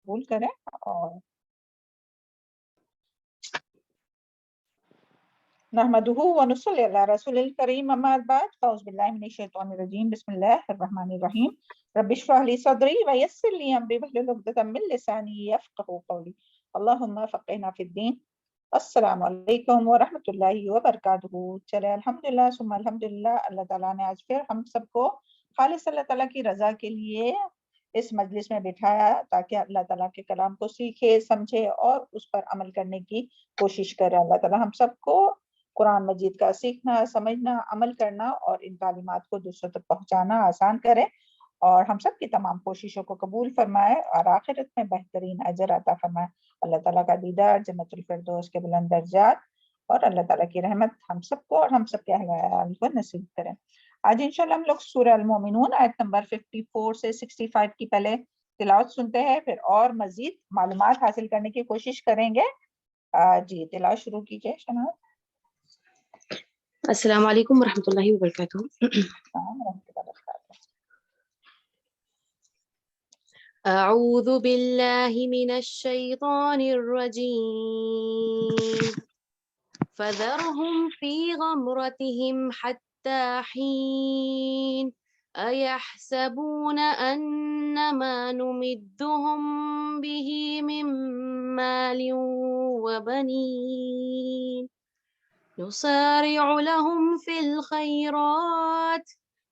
قبول کریں. اور نحمدہ ونصلی علی رسول الکریم اما بعد فاعوذ باللہ من الشیطان الرجیم بسم اللہ الرحمن الرحیم رب اشرح لی صدری ویسر لی امری واحلل عقدۃ من لسانی یفقہوا قولی اللہم فقہنا فی الدین. السلام علیکم ورحمۃ اللہ وبرکاتہ. چلے الحمدللہ ثم الحمدللہ، اللہ تعالیٰ نے آج پھر ہم سب کو خالص اللہ تعالیٰ کی رضا کے لیے اس مجلس میں بٹھایا تاکہ اللہ تعالیٰ کے کلام کو سیکھے، سمجھے اور اس پر عمل کرنے کی کوشش کرے. اللہ تعالیٰ ہم سب کو قرآن مجید کا سیکھنا، سمجھنا، عمل کرنا اور ان تعلیمات کو دوسروں تک پہنچانا آسان کرے، اور ہم سب کی تمام کوششوں کو قبول فرمائے اور آخرت میں بہترین اجر عطا فرمائے. اللہ تعالیٰ کا دیدار، جنت الفردوس کے بلند درجات اور اللہ تعالیٰ کی رحمت ہم سب کو اور ہم سب کے اہل عیال کو نصیب کریں. آج انشاءاللہ ہم لوگ سورہ المومنون آیت نمبر 54 سے 65 کی پہلے تلاوت سنتے ہیں، پھر اور مزید معلومات حاصل کرنے کی کوشش کریں گے. جی تلاوت شروع کیجئے شناز. السلام علیکم ورحمۃ اللہ وبرکاتہ. اعوذ باللہ من الشیطان الرجیم فذرهم فی غمرتهم حتی حین ایحسبون انما نمدهم به من مال وبنین نسارع لهم في الخيرات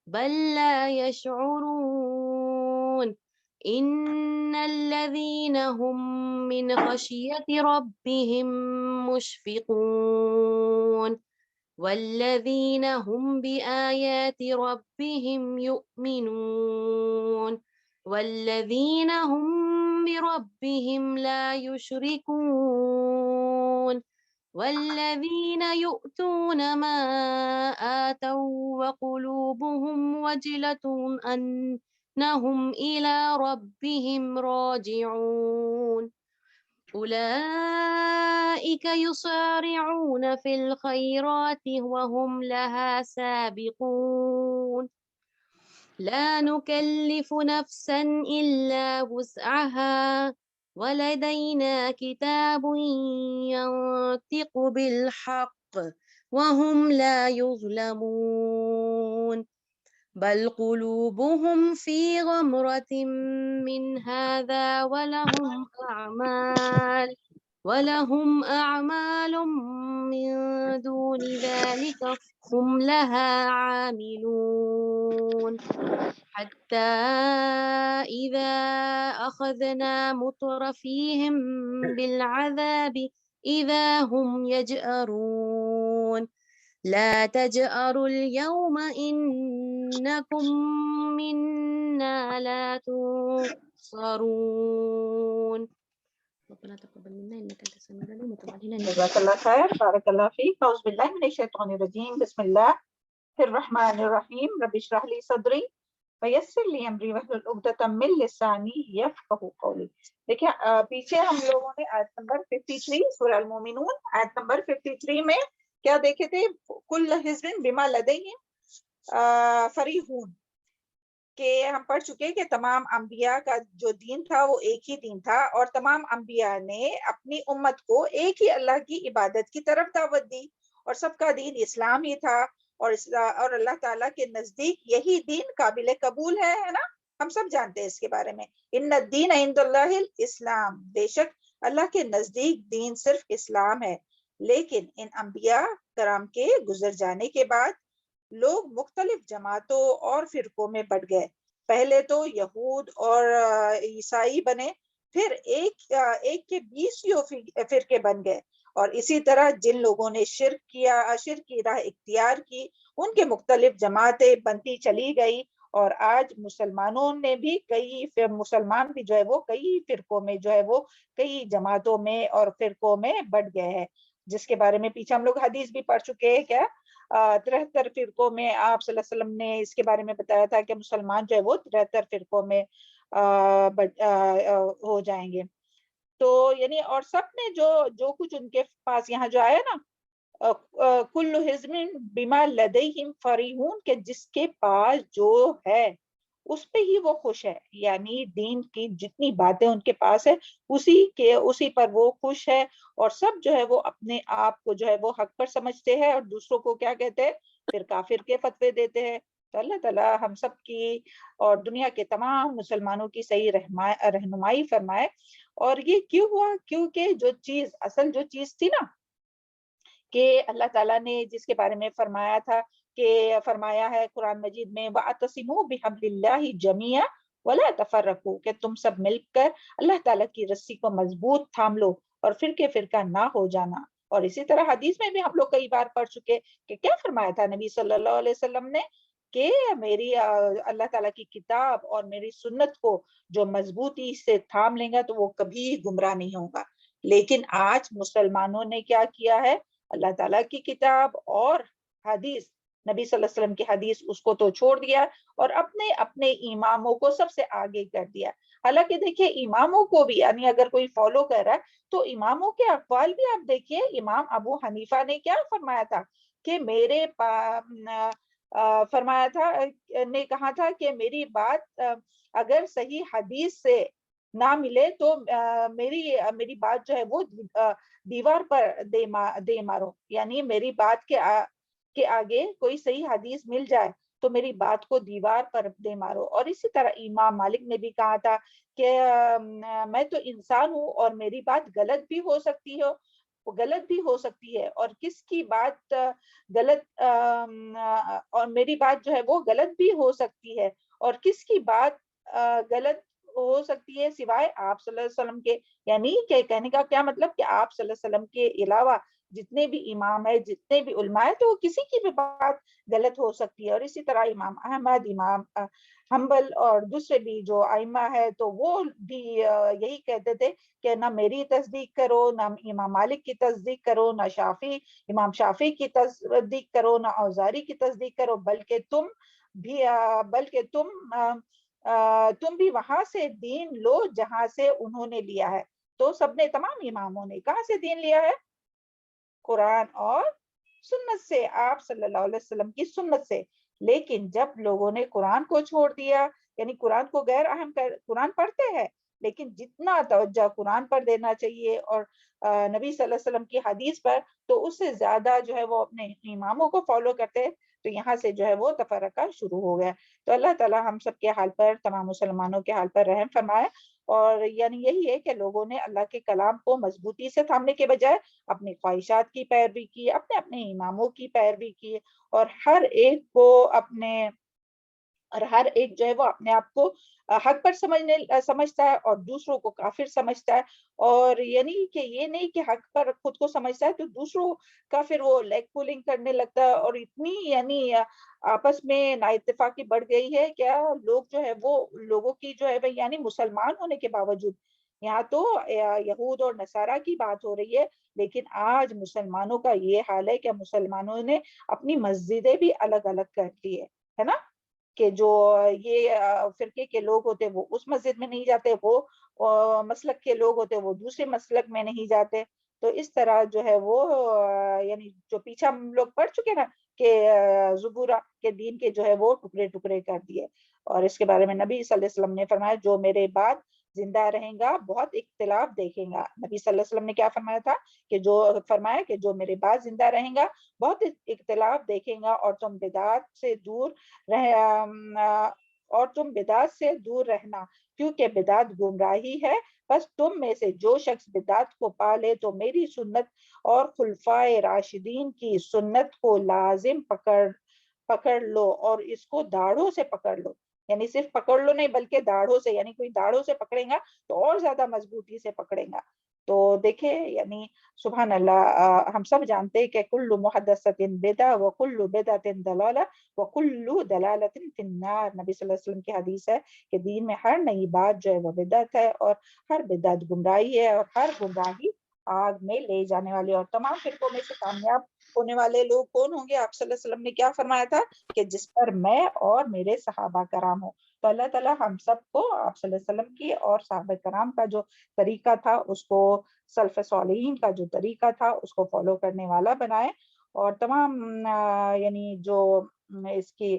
بل لا يشعرون إن الذين هم من خشية ربهم مشفقون والذين هم بآيات ربهم يؤمنون والذين هم بربهم لا يشركون والذين يؤتون ما آتوا وقلوبهم وجلة أنهم إلى ربهم راجعون أولئك يسارعون في الخيرات وهم لها سابقون لا نكلف نفسا إلا وسعها ولدينا كتاب ينطق بالحق وهم لا يظلمون بل قلوبهم في غمرة من هذا ولهم أعمال من دون ذلك هم لها عاملون حتى إذا أخذنا مترفيهم بالعذاب إذا هم يجأرون لا تجأروا اليوم إنكم منا لا تنصرون ربنا تقبل منا إنك أنت السميع العليم وتب علينا جزاک اللہ خیر، بارک اللہ فیک. اعوذ باللہ من الشیطان الرجیم بسم اللہ الرحمن الرحیم رب اشرح لی صدری ویسر لی امری واحلل عقدۃ من لسانی یفقہوا قولی. دیکھیں پیچھے ہم لوگوں نے آیت نمبر 53 سورہ المومنون آیت نمبر 53 میں کیا دیکھے تھے؟ کل حزب بما لدیہم فریحون، کہ ہم پڑھ چکے کہ تمام انبیاء کا جو دین تھا وہ ایک ہی دین تھا، اور تمام انبیاء نے اپنی امت کو ایک ہی اللہ کی عبادت کی طرف دعوت دی، اور سب کا دین اسلام ہی تھا، اور اللہ تعالیٰ کے نزدیک یہی دین قابل قبول ہے نا. ہم سب جانتے ہیں اس کے بارے میں. ان الدین عند اللہ الاسلام، بے شک اللہ کے نزدیک دین صرف اسلام ہے. لیکن ان انبیاء کرام کے گزر جانے کے بعد لوگ مختلف جماعتوں اور فرقوں میں بٹ گئے. پہلے تو یہود اور عیسائی بنے، پھر ایک کے 20 فرقے بن گئے، اور اسی طرح جن لوگوں نے شرک کی راہ اختیار کی ان کے مختلف جماعتیں بنتی چلی گئی، اور آج مسلمانوں نے بھی مسلمان بھی جو ہے وہ کئی فرقوں میں جو ہے وہ کئی جماعتوں میں اور فرقوں میں بٹ گئے ہیں، جس کے بارے میں پیچھے ہم لوگ حدیث بھی پڑھ چکے ہیں. کیا 73 فرقوں میں آپ صلی اللہ علیہ وسلم نے اس کے بارے میں بتایا تھا کہ مسلمان جو ہے وہ 73 فرقوں میں ہو جائیں گے. تو یعنی اور سب نے جو کچھ ان کے پاس یہاں جو آیا نا کل حزب بما لدیہم فریحون، کہ جس کے پاس جو ہے اس پہ ہی وہ خوش ہے، یعنی دین کی جتنی باتیں ان کے پاس ہے اسی پر وہ خوش ہے، اور سب جو ہے وہ اپنے آپ کو جو ہے وہ حق پر سمجھتے ہیں اور دوسروں کو کیا کہتے ہیں، پھر کافر کے فتوے دیتے ہیں۔ تو اللہ تعالیٰ ہم سب کی اور دنیا کے تمام مسلمانوں کی صحیح رہنمائی فرمائے۔ اور یہ کیوں ہوا؟ کیونکہ اصل جو چیز تھی نا، کہ اللہ تعالیٰ نے جس کے بارے میں فرمایا تھا، کہ فرمایا ہے قرآن مجید میں وَاعْتَصِمُوا بِحَبْلِ اللَّهِ جَمِيعًا وَلَا تَفَرَّقُوا، کہ تم سب مل کر اللہ تعالیٰ کی رسی کو مضبوط تھام لو اور فرقے فرقہ نہ ہو جانا۔ اور اسی طرح حدیث میں بھی ہم لوگ کئی بار پڑھ چکے کہ کیا فرمایا تھا نبی صلی اللہ علیہ وسلم نے، کہ میری اللہ تعالیٰ کی کتاب اور میری سنت کو جو مضبوطی سے تھام لیں گا تو وہ کبھی گمراہ نہیں ہوگا۔ لیکن آج مسلمانوں نے کیا کیا ہے، اللہ تعالیٰ کی کتاب اور حدیث، نبی صلی اللہ علیہ وسلم کی حدیث، اس کو تو چھوڑ دیا اور اپنے اپنے اماموں کو سب سے آگے کر دیا۔ حالانکہ دیکھیے اماموں کو بھی، یعنی اگر کوئی فالو کر رہا ہے تو اماموں کے اقوال بھی آپ دیکھیے۔ امام ابو حنیفہ نے کیا فرمایا تھا کہ فرمایا تھا، نے کہا تھا کہ میری بات اگر صحیح حدیث سے نہ ملے تو میری بات جو ہے وہ دیوار پر دے مارو، یعنی میری بات کے آگے کوئی صحیح حدیث مل جائے تو میری بات کو دیوار پر دے مارو۔ اور اسی طرح امام مالک نے بھی کہا تھا کہ میں تو انسان ہوں اور میری بات غلط بھی ہو سکتی ہے اور کس کی بات غلط اور میری بات جو ہے وہ غلط بھی ہو سکتی ہے، اور کس کی بات غلط ہو سکتی ہے سوائے آپ صلی اللہ علیہ وسلم کے، یعنی کہ کہنے کا کیا مطلب کہ آپ صلی اللہ علیہ وسلم کے علاوہ جتنے بھی امام ہیں، جتنے بھی علماء ہیں، تو کسی کی بھی بات غلط ہو سکتی ہے۔ اور اسی طرح امام احمد، امام حنبل اور دوسرے بھی جو ائمہ ہے تو وہ بھی یہی کہتے تھے کہ نہ میری تصدیق کرو، نہ امام مالک کی تصدیق کرو، نہ امام شافعی کی تصدیق کرو، نہ اوزاعی کی تصدیق کرو، بلکہ تم بھی وہاں سے دین لو جہاں سے انہوں نے لیا ہے۔ تو سب نے، تمام اماموں نے کہاں سے دین لیا ہے؟ قرآن اور سنت سے، آپ صلی اللہ علیہ وسلم کی سنت سے۔ لیکن جب لوگوں نے قرآن کو چھوڑ دیا، یعنی قرآن کو غیر اہم قرآن پڑھتے ہیں لیکن جتنا توجہ قرآن پر دینا چاہیے اور نبی صلی اللہ علیہ وسلم کی حدیث پر، تو اس سے زیادہ جو ہے وہ اپنے اماموں کو فالو کرتے ہیں، تو یہاں سے جو ہے وہ تفرقہ شروع ہو گیا۔ تو اللہ تعالیٰ ہم سب کے حال پر، تمام مسلمانوں کے حال پر رحم فرمائے۔ اور یعنی یہی ہے کہ لوگوں نے اللہ کے کلام کو مضبوطی سے تھامنے کے بجائے اپنی خواہشات کی پیروی کی، اپنے اپنے اماموں کی پیروی کی، اور ہر ایک جو ہے وہ اپنے آپ کو حق پر سمجھتا ہے اور دوسروں کو کافر سمجھتا ہے۔ اور یعنی کہ یہ نہیں کہ حق پر خود کو سمجھتا ہے تو دوسروں کا پھر وہ لیگ پولنگ کرنے لگتا ہے، اور اتنی یعنی آپس میں نا اتفاقی بڑھ گئی ہے، کیا لوگ جو ہے وہ لوگوں کی جو ہے وہ، یعنی مسلمان ہونے کے باوجود، یہاں تو یہود اور نصارہ کی بات ہو رہی ہے، لیکن آج مسلمانوں کا یہ حال ہے کہ مسلمانوں نے اپنی مسجدیں بھی الگ الگ کر دی ہے نا، کہ جو یہ فرقے کے لوگ ہوتے وہ اس مسجد میں نہیں جاتے، وہ مسلک کے لوگ ہوتے وہ دوسرے مسلک میں نہیں جاتے۔ تو اس طرح جو ہے وہ یعنی جو پیچھے ہم لوگ پڑھ چکے نا کہ زبورہ کے دین کے جو ہے وہ ٹکڑے ٹکڑے کر دیے۔ اور اس کے بارے میں نبی صلی اللہ علیہ وسلم نے فرمایا جو میرے بعد زندہ رہیں گا بہت اختلاف دیکھیں گا۔ نبی صلی اللہ علیہ وسلم نے کیا فرمایا تھا کہ جو میرے بعد زندہ رہیں گا بہت اختلاف دیکھیں گا، اور تم بدعت سے دور رہنا، کیونکہ بدعت گمراہی ہے۔ بس تم میں سے جو شخص بدعت کو پالے تو میری سنت اور خلفائے راشدین کی سنت کو لازم پکڑ لو، اور اس کو داڑھوں سے پکڑ لو، یعنی صرف پکڑ لو نہیں بلکہ داڑھوں سے، یعنی کوئی داڑھوں سے پکڑے گا تو اور زیادہ مضبوطی سے پکڑے گا۔ تو دیکھیں یعنی سبحان اللہ، ہم سب جانتے ہیں کہ کل محدثۃ بدعہ وکل بدعۃ ضلالہ وکل ضلالۃ فی النار، نبی صلی اللہ علیہ وسلم کی حدیث ہے کہ دین میں ہر نئی بات جو ہے وہ بدعت ہے، اور ہر بدعت گمراہی ہے، اور ہر گمراہی آگ میں لے جانے والی۔ اور تمام فرقوں میں سے کامیاب ہونے والے لوگ کون ہوں گے؟ آپ صلی اللہ علیہ وسلم نے کیا فرمایا تھا کہ جس پر میں اور میرے صحابہ کرام ہوں۔ تو اللہ تعالیٰ ہم سب کو آپ صلی اللہ علیہ وسلم کی اور صحابہ کرام کا جو طریقہ تھا اس کو، سلف صالحین کا جو طریقہ تھا اس کو فالو کرنے والا بنائے، اور تمام یعنی جو اس کی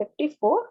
54,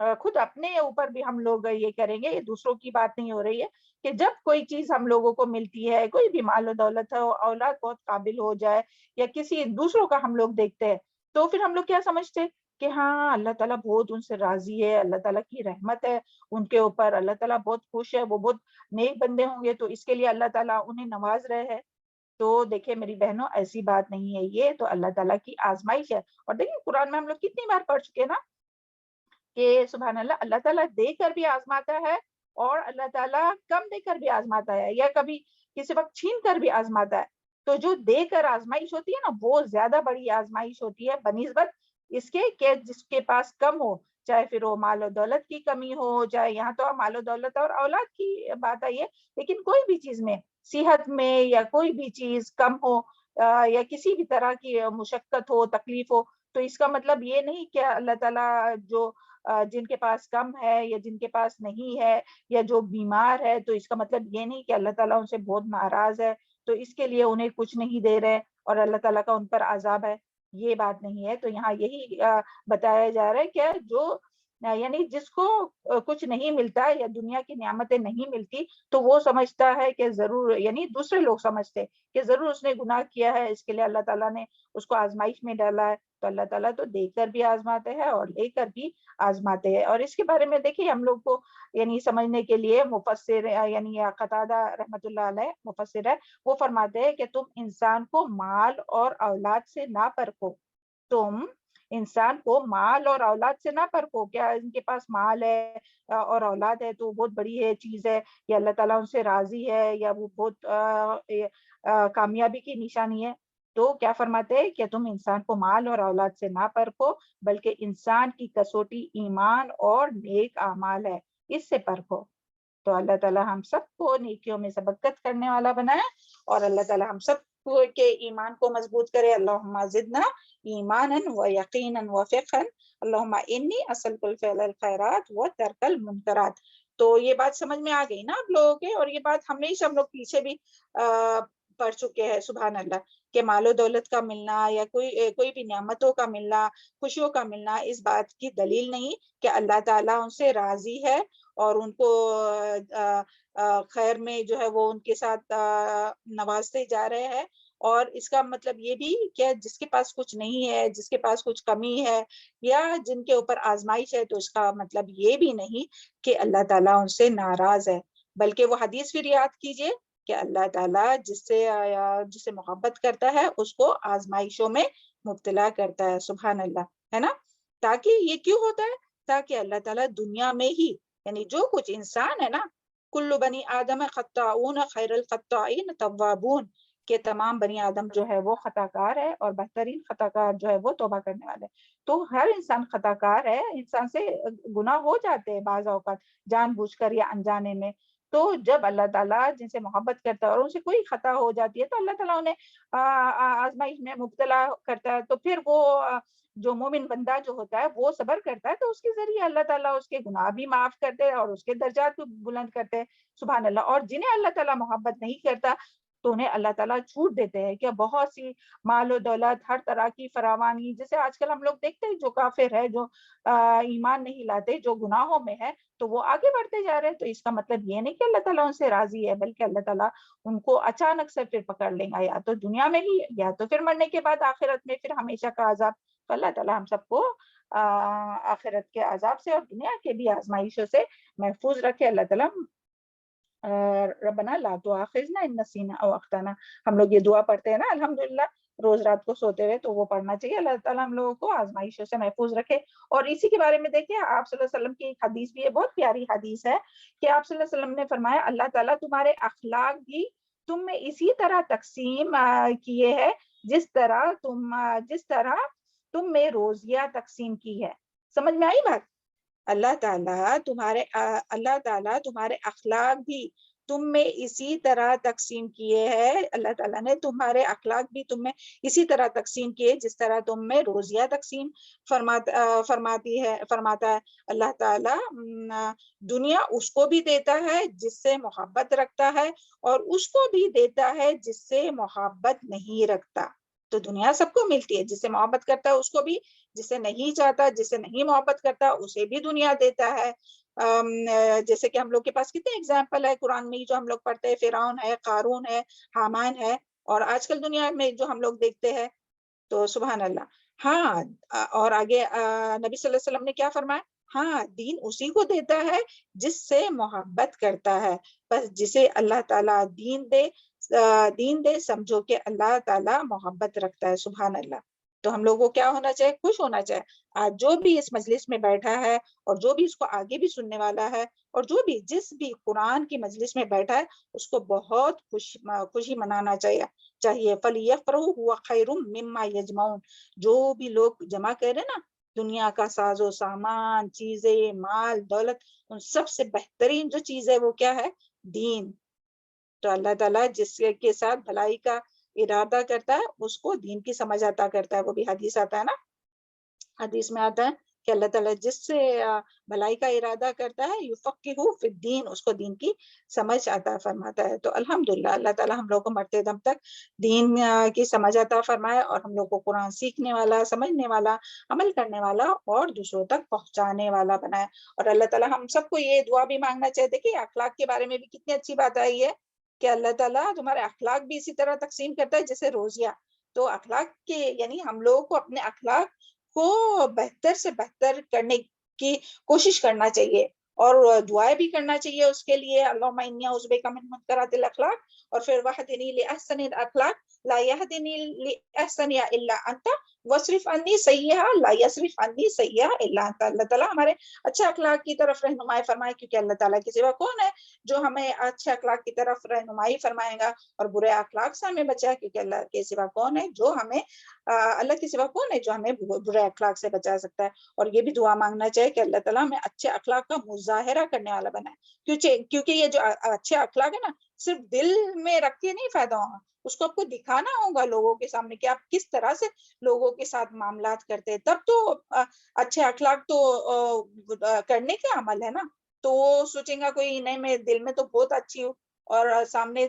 خود اپنے اوپر بھی ہم لوگ یہ کریں گے, یہ دوسروں کی بات نہیں ہو رہی ہے, کہ جب کوئی چیز ہم لوگوں کو ملتی ہے, کوئی بھی مال و دولت ہو, اولاد بہت قابل ہو جائے, یا کسی دوسروں کا ہم لوگ دیکھتے ہیں, تو پھر ہم لوگ کیا سمجھتے ہیں کہ ہاں اللہ تعالیٰ بہت ان سے راضی ہے, اللہ تعالیٰ کی رحمت ہے ان کے اوپر, اللہ تعالیٰ بہت خوش ہے, وہ بہت نیک بندے ہوں گے, تو اس کے لیے اللہ تعالیٰ انہیں نواز رہے ہیں. تو دیکھیں میری بہنوں, ایسی بات نہیں ہے, یہ تو اللہ تعالیٰ کی آزمائش ہے. اور دیکھیں قرآن میں ہم لوگ کتنی بار پڑھ چکے نا کہ سبحان اللہ, اللہ تعالیٰ دے کر بھی آزماتا ہے, اور اللہ تعالیٰ کم دے کر بھی آزماتا ہے, یا کبھی کسی وقت چھین کر بھی آزماتا ہے. تو جو دے کر آزمائش ہوتی ہے نا, وہ زیادہ بڑی آزمائش ہوتی ہے بنسبت اس کے کہ جس کے پاس کم ہو, چاہے پھر وہ مال و دولت کی کمی ہو, چاہے یہاں تو مال و دولت اور اولاد کی بات آئی ہے, لیکن کوئی بھی چیز میں, صحت میں, یا کوئی بھی چیز کم ہو, یا کسی بھی طرح کی مشقت ہو, تکلیف ہو, تو اس کا مطلب یہ نہیں کہ اللہ تعالیٰ جو جن کے پاس کم ہے یا جن کے پاس نہیں ہے یا جو بیمار ہے, تو اس کا مطلب یہ نہیں کہ اللہ تعالیٰ ان سے بہت ناراض ہے, تو اس کے لیے انہیں کچھ نہیں دے رہے اور اللہ تعالیٰ کا ان پر عذاب ہے, یہ بات نہیں ہے. تو یہاں یہی بتایا جا رہا ہے کہ جو یعنی جس کو کچھ نہیں ملتا یا دنیا کی نعمتیں نہیں ملتی, تو وہ سمجھتا ہے کہ ضرور, یعنی دوسرے لوگ سمجھتے کہ ضرور اس نے گناہ کیا ہے, اس کے لیے اللہ تعالیٰ نے اس کو آزمائش میں ڈالا ہے. تو اللہ تعالیٰ تو دے کر بھی آزماتے ہیں اور لے کر بھی آزماتے ہیں. اور اس کے بارے میں دیکھیے ہم لوگ کو یعنی سمجھنے کے لیے مفسر یعنی قتادہ رحمۃ اللہ علیہ مفسر ہے, وہ فرماتے ہیں کہ تم انسان کو مال اور اولاد سے نہ پرکھو, تم انسان کو مال اور اولاد سے نہ پرکھو, کیا ان کے پاس مال ہے اور اولاد ہے تو بہت بڑی ہے چیز ہے, یا اللہ تعالیٰ ان سے راضی ہے, یا وہ بہت کامیابی کی نشانی ہے. تو کیا فرماتے ہیں کہ تم انسان کو مال اور اولاد سے نہ پرکھو, بلکہ انسان کی کسوٹی ایمان اور نیک اعمال ہے, اس سے پرکھو. تو اللہ تعالیٰ ہم سب کو نیکیوں میں سبقت کرنے والا بنائے, اور اللہ تعالیٰ ہم سب کے ایمان کو مضبوط کرے. اللہم زدنا ایمانا و یقینا و فقہا, اللہم انی اسألک الفعل الخیرات و ترک المنکرات. تو یہ بات سمجھ میں آ گئی نا آپ لوگوں کے, اور یہ بات ہمیشہ ہم لوگ پیچھے بھی پڑھ چکے ہیں. سبحان اللہ, کہ مال و دولت کا ملنا یا کوئی بھی نعمتوں کا ملنا, خوشیوں کا ملنا, اس بات کی دلیل نہیں کہ اللہ تعالیٰ ان سے راضی ہے اور ان کو خیر میں جو ہے وہ ان کے ساتھ نوازتے جا رہے ہیں. اور اس کا مطلب یہ بھی کہ جس کے پاس کچھ نہیں ہے, جس کے پاس کچھ کمی ہے, یا جن کے اوپر آزمائش ہے, تو اس کا مطلب یہ بھی نہیں کہ اللہ تعالیٰ ان سے ناراض ہے. بلکہ وہ حدیث پھر یاد کیجئے کہ اللہ تعالیٰ جسے محبت کرتا ہے اس کو آزمائشوں میں مبتلا کرتا ہے. سبحان اللہ, ہے نا. تاکہ یہ کیوں ہوتا ہے, تاکہ اللہ تعالیٰ دنیا میں ہی, یعنی جو کچھ انسان ہے نا, کل بنی آدم خطاؤن خیر الخطائین توابون, کہ تمام بنی آدم جو ہے وہ خطا کار ہے اور بہترین خطا کار جو ہے وہ توبہ کرنے والے. تو ہر انسان خطا کار ہے, انسان سے گناہ ہو جاتے ہیں بعض اوقات جان بوجھ کر یا انجانے میں. تو جب اللہ تعالیٰ جن سے محبت کرتا ہے اور ان سے کوئی خطا ہو جاتی ہے, تو اللہ تعالیٰ انہیں آزمائش میں مبتلا کرتا ہے. تو پھر وہ جو مومن بندہ جو ہوتا ہے وہ صبر کرتا ہے, تو اس کے ذریعے اللہ تعالیٰ اس کے گناہ بھی معاف کرتے ہیں اور اس کے درجات بھی بلند کرتے ہیں. سبحان اللہ. اور جنہیں اللہ تعالیٰ محبت نہیں کرتا, تو انہیں اللہ تعالیٰ چھوٹ دیتے ہیں کہ بہت سی مال و دولت, ہر طرح کی فراوانی, جیسے آج کل ہم لوگ دیکھتے ہیں جو کافر ہے, جو ایمان نہیں لاتے, جو گناہوں میں ہے, تو وہ آگے بڑھتے جا رہے ہیں. تو اس کا مطلب یہ نہیں کہ اللہ تعالیٰ ان سے راضی ہے, بلکہ اللہ تعالیٰ ان کو اچانک سے پھر پکڑ لیں گا, یا تو دنیا میں ہی, یا تو پھر مرنے کے بعد آخرت میں پھر ہمیشہ کا عذاب. تو اللہ تعالیٰ ہم سب کو آخرت کے عذاب سے اور دنیا کے بھی آزمائشوں سے محفوظ رکھے. اللہ تعالیٰ ربنا لا تؤاخذنا ان نسینا او اخطانا, ہم لوگ یہ دعا پڑھتے ہیں نا الحمدللہ روز رات کو سوتے ہوئے, تو وہ پڑھنا چاہیے. اللہ تعالیٰ ہم لوگوں کو آزمائشوں سے محفوظ رکھے. اور اسی کے بارے میں دیکھیں, آپ صلی اللہ علیہ وسلم کی ایک حدیث بھی ہے, بہت پیاری حدیث ہے, کہ آپ صلی اللہ علیہ وسلم نے فرمایا اللہ تعالیٰ تمہارے اخلاق بھی تم میں اسی طرح تقسیم کیے ہیں جس طرح تم میں روزیاں تقسیم کی ہے. سمجھ میں آئی بات؟ اللہ تعالیٰ تمہارے اخلاق بھی تم میں اسی طرح تقسیم کیے ہیں. اللہ تعالیٰ نے تمہارے اخلاق بھی تم میں اسی طرح تقسیم کیے جس طرح تم میں روزیاں تقسیم فرماتا ہے. اللہ تعالیٰ دنیا اس کو بھی دیتا ہے جس سے محبت رکھتا ہے, اور اس کو بھی دیتا ہے جس سے محبت نہیں رکھتا. تو دنیا سب کو ملتی ہے، جس سے محبت کرتا ہے اس کو بھی، جس سے نہیں چاہتا، جس سے نہیں محبت کرتا اسے بھی دنیا دیتا ہے۔ جیسے کہ ہم لوگ کے پاس کتنے اگزامپل ہے قرآن میں جو ہم لوگ پڑھتے ہیں، فرعون ہے، قارون ہے، حامان ہے، اور آج کل دنیا میں جو ہم لوگ دیکھتے ہیں، تو سبحان اللہ۔ ہاں، اور آگے نبی صلی اللہ علیہ وسلم نے کیا فرمایا؟ ہاں، دین اسی کو دیتا ہے جس سے محبت کرتا ہے، بس جسے اللہ تعالیٰ دین دے سمجھو کہ اللہ تعالیٰ محبت رکھتا ہے، سبحان اللہ۔ تو ہم لوگوں کو کیا ہونا چاہیے؟ خوش ہونا چاہیے۔ آج جو بھی اس مجلس میں بیٹھا ہے اور جو بھی اس کو آگے بھی سننے والا ہے اور جو بھی جس بھی قرآن کی مجلس میں بیٹھا ہے اس کو بہت خوشی منانا چاہیے۔ فَلْيَفْرَحُوا هُوَ خَيْرٌ مِّمَّا يَجْمَعُونَ، جو بھی لوگ جمع کرے نا دنیا کا ساز و سامان، چیزیں، مال، دولت، ان سب سے بہترین جو چیز ہے وہ کیا ہے؟ دین۔ تو اللہ تعالیٰ جس کے ساتھ بھلائی کا ارادہ کرتا ہے اس کو دین کی سمجھ عطا کرتا ہے۔ وہ بھی حدیث آتا ہے نا، حدیث میں آتا ہے کہ اللہ تعالیٰ جس سے بھلائی کا ارادہ کرتا ہے یفقہہ فی الدین، اس کو دین کی سمجھ عطا فرماتا ہے۔ تو الحمدللہ اللہ تعالیٰ ہم لوگ کو مرتے دم تک دین کی سمجھ عطا فرمائے اور ہم لوگ کو قرآن سیکھنے والا، سمجھنے والا، عمل کرنے والا اور دوسروں تک پہنچانے والا بنائے۔ اور اللہ تعالیٰ ہم سب کو یہ دعا بھی مانگنا چاہیے۔ دیکھیے اخلاق کے بارے میں بھی کتنی اچھی بات آئی ہے کہ اللہ تعالیٰ تمہارے اخلاق بھی اسی طرح تقسیم کرتا ہے جیسے روزیہ۔ تو اخلاق کے یعنی ہم لوگوں کو اپنے اخلاق کو بہتر سے بہتر کرنے کی کوشش کرنا چاہیے اور دعائیں بھی کرنا چاہیے اس کے لیے، اللہم انی اعوذ بک من منکرات الاخلاق، اور پھر وہدنی لاحسن الاخلاق لا یہدنی لاحسنها الا انت واصرف عنی سیئہا لا یصرف عنی سیئہا الا انت۔ اللہ تعالیٰ ہمارے اچھے اخلاق کی طرف رہنمائی فرمائے، کیونکہ اللہ تعالیٰ کے سوا کون ہے جو ہمیں اچھے اخلاق کی طرف رہنمائی فرمائے گا، اور برے اخلاق سے ہمیں بچائے، کیونکہ اللہ کے سوا کون ہے جو ہمیں اللہ کے سوا کون ہے جو ہمیں برے اخلاق سے بچا سکتا ہے۔ اور یہ بھی دعا مانگنا چاہیے کہ اللہ تعالیٰ ہمیں اچھے اخلاق کا مظاہرہ کرنے والا بنائے، کیونکہ یہ جو اچھے اخلاق ہے نا صرف دل میں رکھ کے نہیں فائدہ ہوگا، اس کو آپ کو دکھانا ہوگا لوگوں کے سامنے کہ آپ کس طرح سے لوگوں کے ساتھ معاملات کرتے ہیں، تب تو اچھے اخلاق تو کرنے کا عمل ہے نا۔ تو وہ سوچیں گا کوئی نہیں، میں دل میں تو بہت اچھی ہوں اور سامنے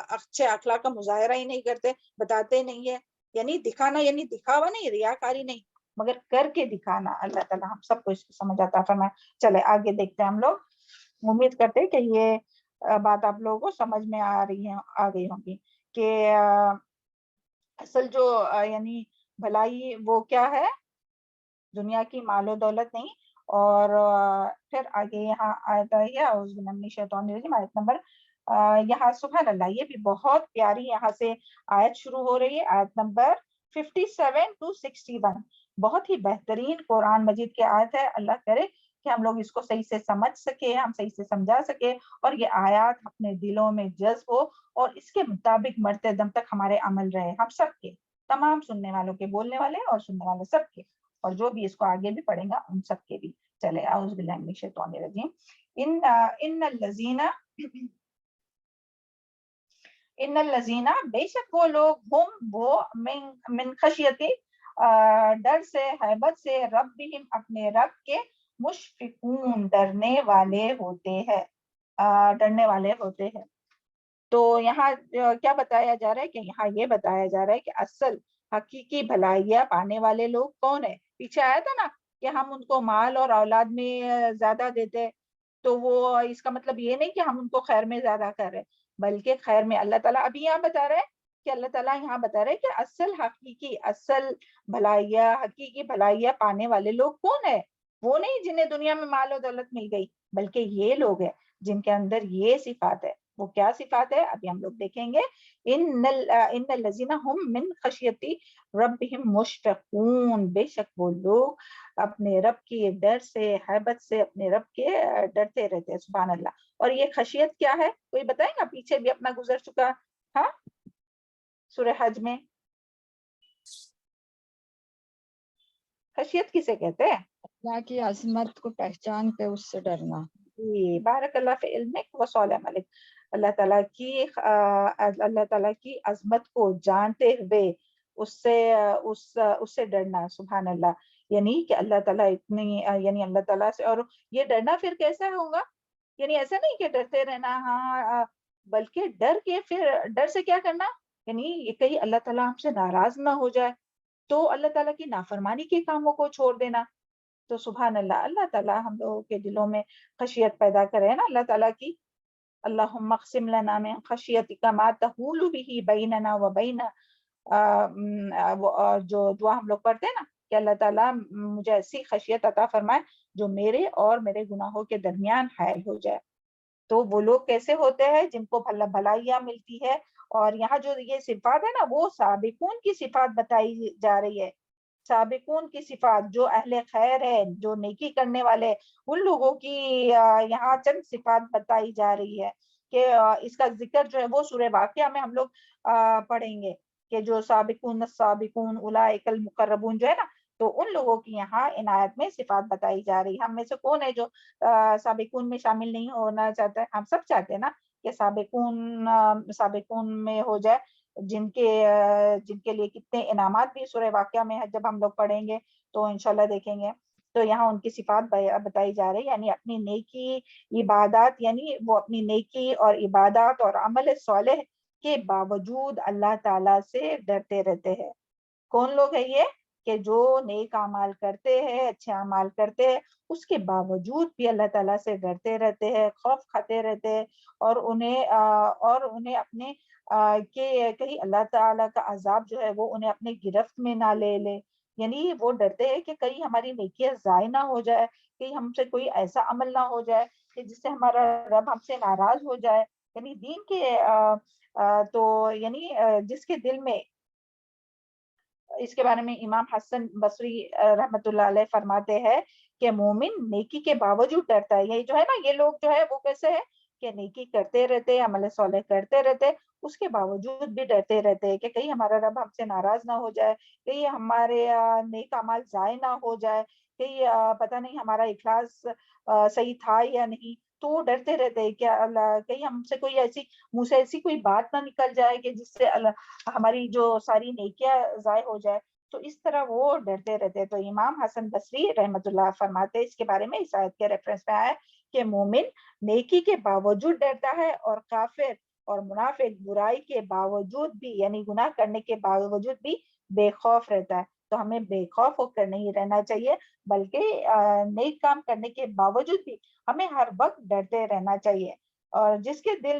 اچھے اخلاق کا مظاہرہ ہی نہیں کرتے، بتاتے نہیں ہے، یعنی دکھانا، یعنی دکھاوا نہیں، ریاکاری نہیں، مگر کر کے دکھانا۔ اللہ تعالیٰ ہم سب کو اس کی سمجھ عطا فرمائے۔ چلے آگے دیکھتے ہیں ہم لوگ۔ امید کرتے ہیں کہ یہ بات آپ لوگوں کو سمجھ میں آ گئی ہوگی کہ اصل جو یعنی بھلائی وہ کیا ہے؟ دنیا کی مال و دولت نہیں۔ اور پھر آگے یہاں آیت ہے اعوذ باللہ من الشیطان الرجیم، آیت نمبر یہاں سبحان اللہ، یہ بھی بہت پیاری یہاں سے آیت شروع ہو رہی ہے، آیت نمبر 57 to 61، بہت ہی بہترین قرآن مجید کی آیت ہے۔ اللہ کرے کہ ہم لوگ اس کو صحیح سے سمجھ سکے، ہم صحیح سے سمجھا سکے، اور یہ آیات اپنے دلوں میں جذب ہو اور اس کے مطابق مرتے دم تک ہمارے عمل رہے، ہم سب کے، تمام سننے والوں کے، بولنے والے اور سننے والے سب کے، اور جو بھی اس کو آگے بھی پڑھیں گا ان سب کے بھی۔ چلے اعوذ باللہ من الشیطان الرجیم۔ ان الذین، بے شک وہ لوگ، وہ من خشیتی، ڈر سے، ہیبت سے، ربہم، اپنے رب کے، مشفقون، ڈرنے والے ہوتے ہیں۔ تو یہاں کیا بتایا جا رہا ہے کہ یہاں یہ بتایا جا رہا ہے کہ اصل حقیقی بھلائیاں پانے والے لوگ کون ہیں؟ پیچھے آیا تھا نا کہ ہم ان کو مال اور اولاد میں زیادہ دیتے، تو وہ اس کا مطلب یہ نہیں کہ ہم ان کو خیر میں زیادہ کر رہے، بلکہ خیر میں اللہ تعالیٰ ابھی یہاں بتا رہے ہیں کہ اللہ تعالیٰ یہاں بتا رہے ہیں کہ اصل بھلائیاں، حقیقی بھلائیاں پانے والے لوگ کون ہیں؟ وہ نہیں جنہیں دنیا میں مال و دولت مل گئی، بلکہ یہ لوگ ہیں جن کے اندر یہ صفات ہے۔ وہ کیا صفات ہے ابھی ہم لوگ دیکھیں گے۔ ان الذین هم من خشیتی ربہم مشفقون، بے شک وہ لوگ اپنے رب کی ڈر سے، ہیبت سے اپنے رب کے ڈرتے رہتے ہیں، سبحان اللہ۔ اور یہ خشیت کیا ہے؟ کوئی بتائیں گا؟ پیچھے بھی اپنا گزر چکا، ہاں، سورہ حج میں خشیت کسے کہتے ہیں؟ اللہ کی عظمت کو پہچان کے اس سے ڈرنا۔ جی، بارک اللہ فی علمک و صالح عملک، اللہ تعالیٰ کی عظمت کو جانتے ہوئے اس سے ڈرنا، سبحان اللہ۔ یعنی کہ اللہ تعالیٰ یعنی اللہ تعالیٰ سے، اور یہ ڈرنا پھر کیسا ہوگا؟ یعنی ایسا نہیں کہ ڈرتے رہنا، ہاں، بلکہ ڈر کے پھر ڈر سے کیا کرنا؟ یعنی یہ کہیں اللہ تعالیٰ ہم سے ناراض نہ ہو جائے، تو اللہ تعالیٰ کی نافرمانی کے کاموں کو چھوڑ دینا. تو سبحان اللہ، اللہ تعالیٰ ہم لوگوں کے دلوں میں خشیت پیدا کرے نا اللہ تعالیٰ کی. اللہم اقسم لنا من خشیتک ما تحول به بیننا و بین، جو دعا ہم لوگ پڑھتے ہیں نا کہ اللہ تعالیٰ مجھے ایسی خشیت عطا فرمائے جو میرے اور میرے گناہوں کے درمیان حائل ہو جائے. تو وہ لوگ کیسے ہوتے ہیں جن کو بھلائیاں ملتی ہے. اور یہاں جو یہ صفات ہے نا وہ سابقون کی صفات بتائی جا رہی ہے. سابقون کی صفات جو اہل خیر ہے، جو نیکی کرنے والے، ان لوگوں کی یہاں چند صفات بتائی جا رہی ہے کہ اس کا ذکر جو ہے وہ سورہ واقعہ میں ہم لوگ پڑھیں گے کہ جو سابقون السابقون اولئک المقربون جو ہے نا، تو ان لوگوں کی یہاں عنایت میں صفات بتائی جا رہی ہے. ہم میں سے کون ہے جو سابقون میں شامل نہیں ہونا چاہتا ہے؟ ہم سب چاہتے ہیں نا کہ سابقون میں ہو جائے، جن کے لیے کتنے انعامات بھی سورہ واقعہ میں ہے. جب ہم لوگ پڑھیں گے تو انشاءاللہ دیکھیں گے. تو یہاں ان کی صفات بتائی جا رہی ہے، یعنی اپنی نیکی عبادات، یعنی وہ اپنی نیکی اور عبادات اور عمل صالح کے باوجود اللہ تعالیٰ سے ڈرتے رہتے ہیں. کون لوگ ہیں یہ؟ کہ جو نیک اعمال کرتے ہیں، اچھے اعمال کرتے ہیں، اس کے باوجود بھی اللہ تعالیٰ سے ڈرتے رہتے ہیں، خوف کھاتے رہتے ہیں، اور انہیں اپنے کہ کہیں اللہ تعالیٰ کا عذاب جو ہے وہ انہیں اپنے گرفت میں نہ لے لے. یعنی وہ ڈرتے ہیں کہ کہیں ہماری نیکیاں ضائع نہ ہو جائے، کہیں ہم سے کوئی ایسا عمل نہ ہو جائے کہ جس سے ہمارا رب ہم سے ناراض ہو جائے. یعنی دین کے تو یعنی جس کے دل میں، اس کے بارے میں امام حسن بصری رحمۃ اللہ علیہ فرماتے ہیں کہ مومن نیکی کے باوجود ڈرتا ہے. یہ جو ہے نا، یہ لوگ جو ہے وہ کیسے ہے کہ نیکی کرتے رہتے، عمل صالح کرتے رہتے، اس کے باوجود بھی ڈرتے رہتے کہ کہیں ہمارا رب ہم سے ناراض نہ ہو جائے، کہیں ہمارے نیک اعمال ضائع نہ ہو جائے، کہیں پتہ نہیں ہمارا اخلاص صحیح تھا یا نہیں. تو وہ ڈرتے رہتے کہ اللہ کہیں ہم سے کوئی منہ سے ایسی کوئی بات نہ نکل جائے کہ جس سے ہماری جو ساری نیکیاں ضائع ہو جائے. تو اس طرح وہ ڈرتے رہتے. تو امام حسن بصری رحمۃ اللہ فرماتے اس کے بارے میں، اس آیت کے ریفرنس میں آیا کہ مومن نیکی کے باوجود ڈرتا ہے، اور کافر اور منافق برائی کے باوجود بھی، یعنی گناہ کرنے کے باوجود بھی بے خوف رہتا ہے. تو ہمیں بے خوف ہو کر نہیں رہنا چاہیے، بلکہ نیک کام کرنے کے باوجود بھی ہمیں ہر وقت ڈرتے رہنا چاہیے. اور جس کے دل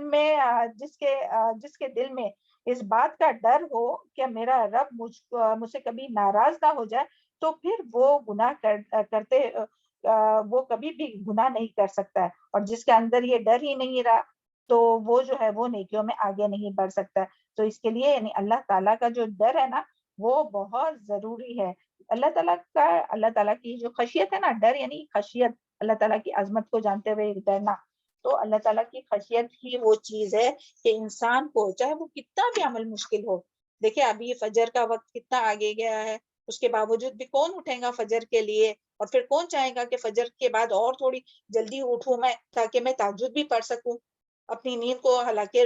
میں اس بات کا ڈر ہو کہ میرا رب مجھ سے کبھی ناراض نہ ہو جائے، تو پھر وہ گناہ کرتے وہ کبھی بھی گناہ نہیں کر سکتا ہے. اور جس کے اندر یہ ڈر ہی نہیں رہا تو وہ جو ہے وہ نیکیوں میں آگے نہیں بڑھ سکتا. تو اس کے لیے یعنی اللہ تعالیٰ کا جو ڈر ہے نا وہ بہت ضروری ہے. اللہ تعالیٰ کی جو خشیت ہے نا، ڈر یعنی خشیت، اللہ تعالیٰ کی عظمت کو جانتے ہوئے ڈرنا. تو اللہ تعالیٰ کی خشیت ہی وہ چیز ہے کہ انسان کو چاہے وہ کتنا بھی عمل مشکل ہو. دیکھیں ابھی فجر کا وقت کتنا آگے گیا ہے، اس کے باوجود بھی کون اٹھے گا فجر کے لیے؟ اور پھر کون چاہے گا کہ فجر کے بعد اور تھوڑی جلدی اٹھوں میں تاکہ میں تہجد بھی پڑھ سکوں اپنی نیند کو، حالانکہ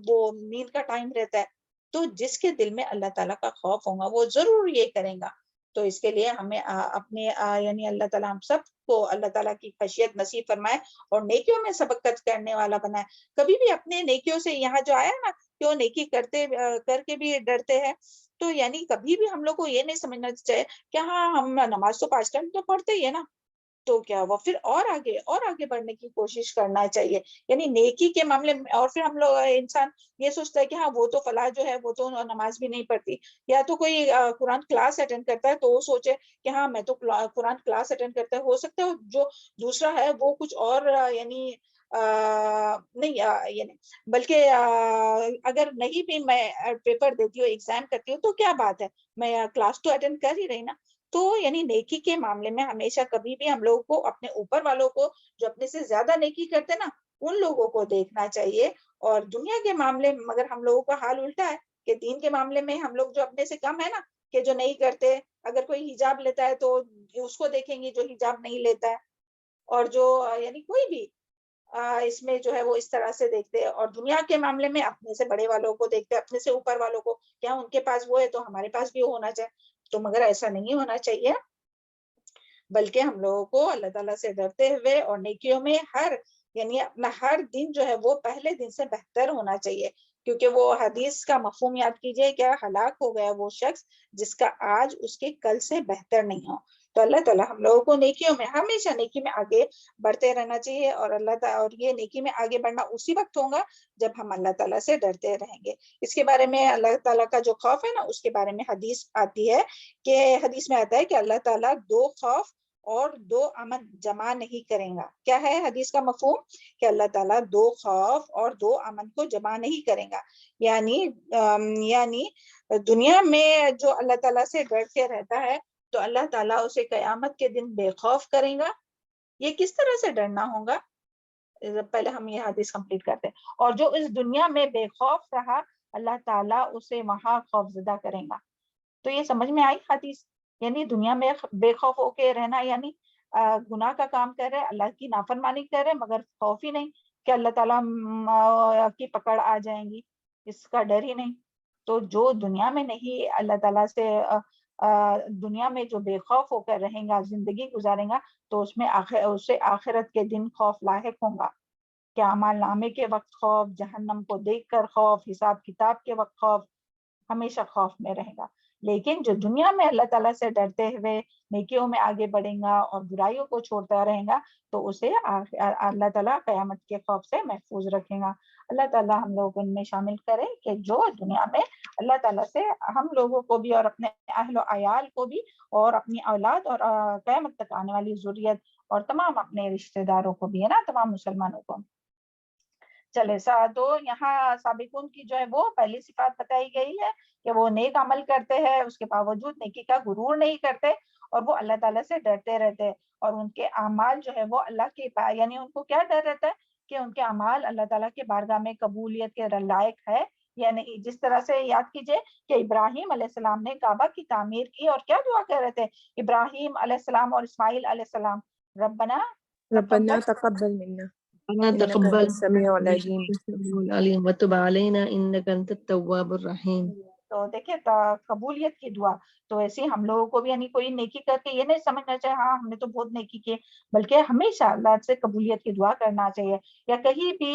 وہ نیند کا ٹائم رہتا ہے. تو جس کے دل میں اللہ تعالیٰ کا خوف ہوگا وہ ضرور یہ کرے گا. تو اس کے لیے ہمیں اپنے یعنی اللہ تعالیٰ ہم سب کو اللہ تعالیٰ کی خشیت نصیب فرمائے اور نیکیوں میں سبقت کرنے والا بنائے. کبھی بھی اپنے نیکیوں سے، یہاں جو آیا نا کہ وہ نیکی کر کے بھی ڈرتے ہیں، تو یعنی کبھی بھی ہم لوگ کو یہ نہیں سمجھنا چاہیے کہ ہاں ہم نماز تو 5 ٹائم تو پڑھتے ہی ہے نا، تو کیا وہ پھر اور آگے بڑھنے کی کوشش کرنا چاہیے یعنی نیکی کے معاملے میں. اور پھر ہم لوگ انسان یہ سوچتا ہے کہ ہاں وہ تو فلاں جو ہے وہ تو نماز بھی نہیں پڑھتی، یا تو کوئی قرآن کلاس اٹینڈ کرتا ہے تو وہ سوچے کہ ہاں میں تو قرآن کلاس اٹینڈ کرتا ہے، ہو سکتا ہے جو دوسرا ہے وہ کچھ اور یعنی نہیں یعنی بلکہ اگر نہیں بھی میں پیپر دیتی ہوں، ایگزام کرتی ہوں، تو کیا بات ہے، میں کلاس تو اٹینڈ کر ہی رہی نا. تو یعنی نیکی کے معاملے میں ہمیشہ کبھی بھی ہم لوگوں کو اپنے اوپر والوں کو جو اپنے سے زیادہ نیکی کرتے نا ان لوگوں کو دیکھنا چاہیے. اور دنیا کے معاملے میں مگر ہم لوگوں کا حال الٹا ہے کہ دین کے معاملے میں ہم لوگ جو اپنے سے کم ہے نا کہ جو نہیں کرتے، اگر کوئی حجاب لیتا ہے تو اس کو دیکھیں گے جو حجاب نہیں لیتا ہے، اور جو یعنی کوئی بھی اس میں جو ہے وہ اس طرح سے دیکھتے ہیں. اور دنیا کے معاملے میں اپنے سے بڑے والوں کو دیکھتے ہیں، اپنے سے اوپر والوں کو، کیا ان کے پاس وہ ہے تو ہمارے پاس بھی ہونا چاہیے. تو مگر ایسا نہیں ہونا چاہیے، بلکہ ہم لوگوں کو اللہ تعالیٰ سے ڈرتے ہوئے اور نیکیوں میں یعنی اپنا ہر دن جو ہے وہ پہلے دن سے بہتر ہونا چاہیے. کیونکہ وہ حدیث کا مفہوم یاد کیجئے، کیا ہلاک ہو گیا وہ شخص جس کا آج اس کے کل سے بہتر نہیں ہو۔ تو اللہ تعالیٰ ہم لوگوں کو نیکیوں میں، ہمیشہ نیکی میں آگے بڑھتے رہنا چاہیے، اور اللہ تعالیٰ، اور یہ نیکی میں آگے بڑھنا اسی وقت ہوگا جب ہم اللہ تعالیٰ سے ڈرتے رہیں گے۔ اس کے بارے میں اللہ تعالیٰ کا جو خوف ہے نا، اس کے بارے میں حدیث آتی ہے کہ حدیث میں آتا ہے کہ اللہ تعالیٰ 2 خوف اور 2 امن جمع نہیں کرے گا۔ کیا ہے حدیث کا مفہوم؟ کہ اللہ تعالیٰ 2 خوف اور 2 امن کو جمع نہیں کرے گا، یعنی دنیا میں جو اللہ تعالیٰ سے ڈر کے رہتا ہے تو اللہ تعالیٰ اسے قیامت کے دن بے خوف کرے گا۔ یہ کس طرح سے ڈرنا ہوگا؟ پہلے ہم یہ حدیث کمپلیٹ کرتے ہیں۔ اور جو اس دنیا میں بے خوف رہا، اللہ تعالیٰ اسے وہاں خوف زدہ کرے گا۔ تو یہ سمجھ میں آئی حدیث؟ یعنی دنیا میں بے خوف ہو کے رہنا، یعنی گناہ کا کام کر رہے، اللہ کی نافرمانی کر رہے، مگر خوف ہی نہیں کہ اللہ تعالیٰ کی پکڑ آ جائیں گی، اس کا ڈر ہی نہیں۔ تو جو دنیا میں نہیں اللہ تعالیٰ سے دنیا میں جو بے خوف ہو کر رہیں گا، زندگی گزاریں گا، تو اسے آخرت کے دن خوف لاحق ہوں گا۔ کیا اعمال نامے کے وقت خوف، جہنم کو دیکھ کر خوف، حساب کتاب کے وقت خوف، ہمیشہ خوف میں رہے گا۔ لیکن جو دنیا میں اللہ تعالیٰ سے ڈرتے ہوئے نیکیوں میں آگے بڑھیں گا اور برائیوں کو چھوڑتا رہے گا، تو اسے اللہ تعالیٰ قیامت کے خوف سے محفوظ رکھے گا۔ اللہ تعالیٰ ہم لوگوں کو ان میں شامل کرے کہ جو دنیا میں اللہ تعالیٰ سے ہم لوگوں کو بھی اور اپنے اہل و عیال کو بھی اور اپنی اولاد اور قیامت تک آنے والی ذریت اور تمام اپنے رشتہ داروں کو بھی، ہے نا، تمام مسلمانوں کو۔ چلے تو یہاں سابقون کی جو ہے وہ پہلی صفات بتائی گئی ہے کہ وہ نیک عمل کرتے ہیں، اس کے باوجود نیکی کا غرور نہیں کرتے، اور وہ اللہ تعالیٰ سے ڈرتے رہتے ہیں، اور ان کے اعمال جو ہے وہ اللہ کے یعنی ان کو کیا ڈر رہتا ہے کہ ان کے اعمال اللہ تعالیٰ کے بارگاہ میں قبولیت کے لائق ہے یا نہیں۔ جس طرح سے یاد کیجئے کہ ابراہیم علیہ السلام نے کعبہ کی تعمیر کی اور کیا دعا کر رہے تھے ابراہیم علیہ السلام اور اسماعیل علیہ السلام؟ ربنا تقبل منا ربنا إنك أنت تقبل السميع العليم العلیم وتب علینا انک انت التواب الرحیم۔ تو دیکھیں قبولیت کی دعا، تو ایسے ہم لوگوں کو بھی یعنی کوئی نیکی کر کے یہ نہیں سمجھنا چاہیے ہاں ہم نے تو بہت نیکی کی، بلکہ ہمیشہ اللہ سے قبولیت کی دعا کرنا چاہیے، یا کہیں بھی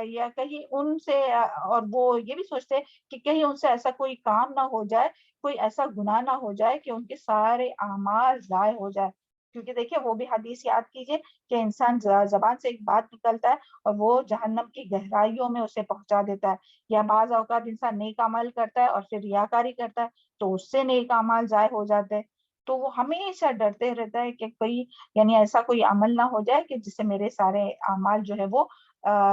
یا کہیں ان سے اور وہ یہ بھی سوچتے کہ کہیں ان سے ایسا کوئی کام نہ ہو جائے، کوئی ایسا گناہ نہ ہو جائے کہ ان کے سارے اعمال ضائع ہو جائے۔ کیونکہ دیکھیں وہ بھی حدیث یاد کیجئے کہ انسان زبان سے ایک بات نکلتا ہے اور وہ جہنم کی گہرائیوں میں اسے پہنچا دیتا ہے، یا بعض اوقات انسان نیک عمل کرتا ہے اور پھر ریاکاری کرتا ہے تو اس سے نیک اعمال ضائع ہو جاتے ہیں۔ تو وہ ہمیشہ ڈرتے رہتا ہے کہ کوئی یعنی ایسا کوئی عمل نہ ہو جائے کہ جس سے میرے سارے اعمال جو ہے وہ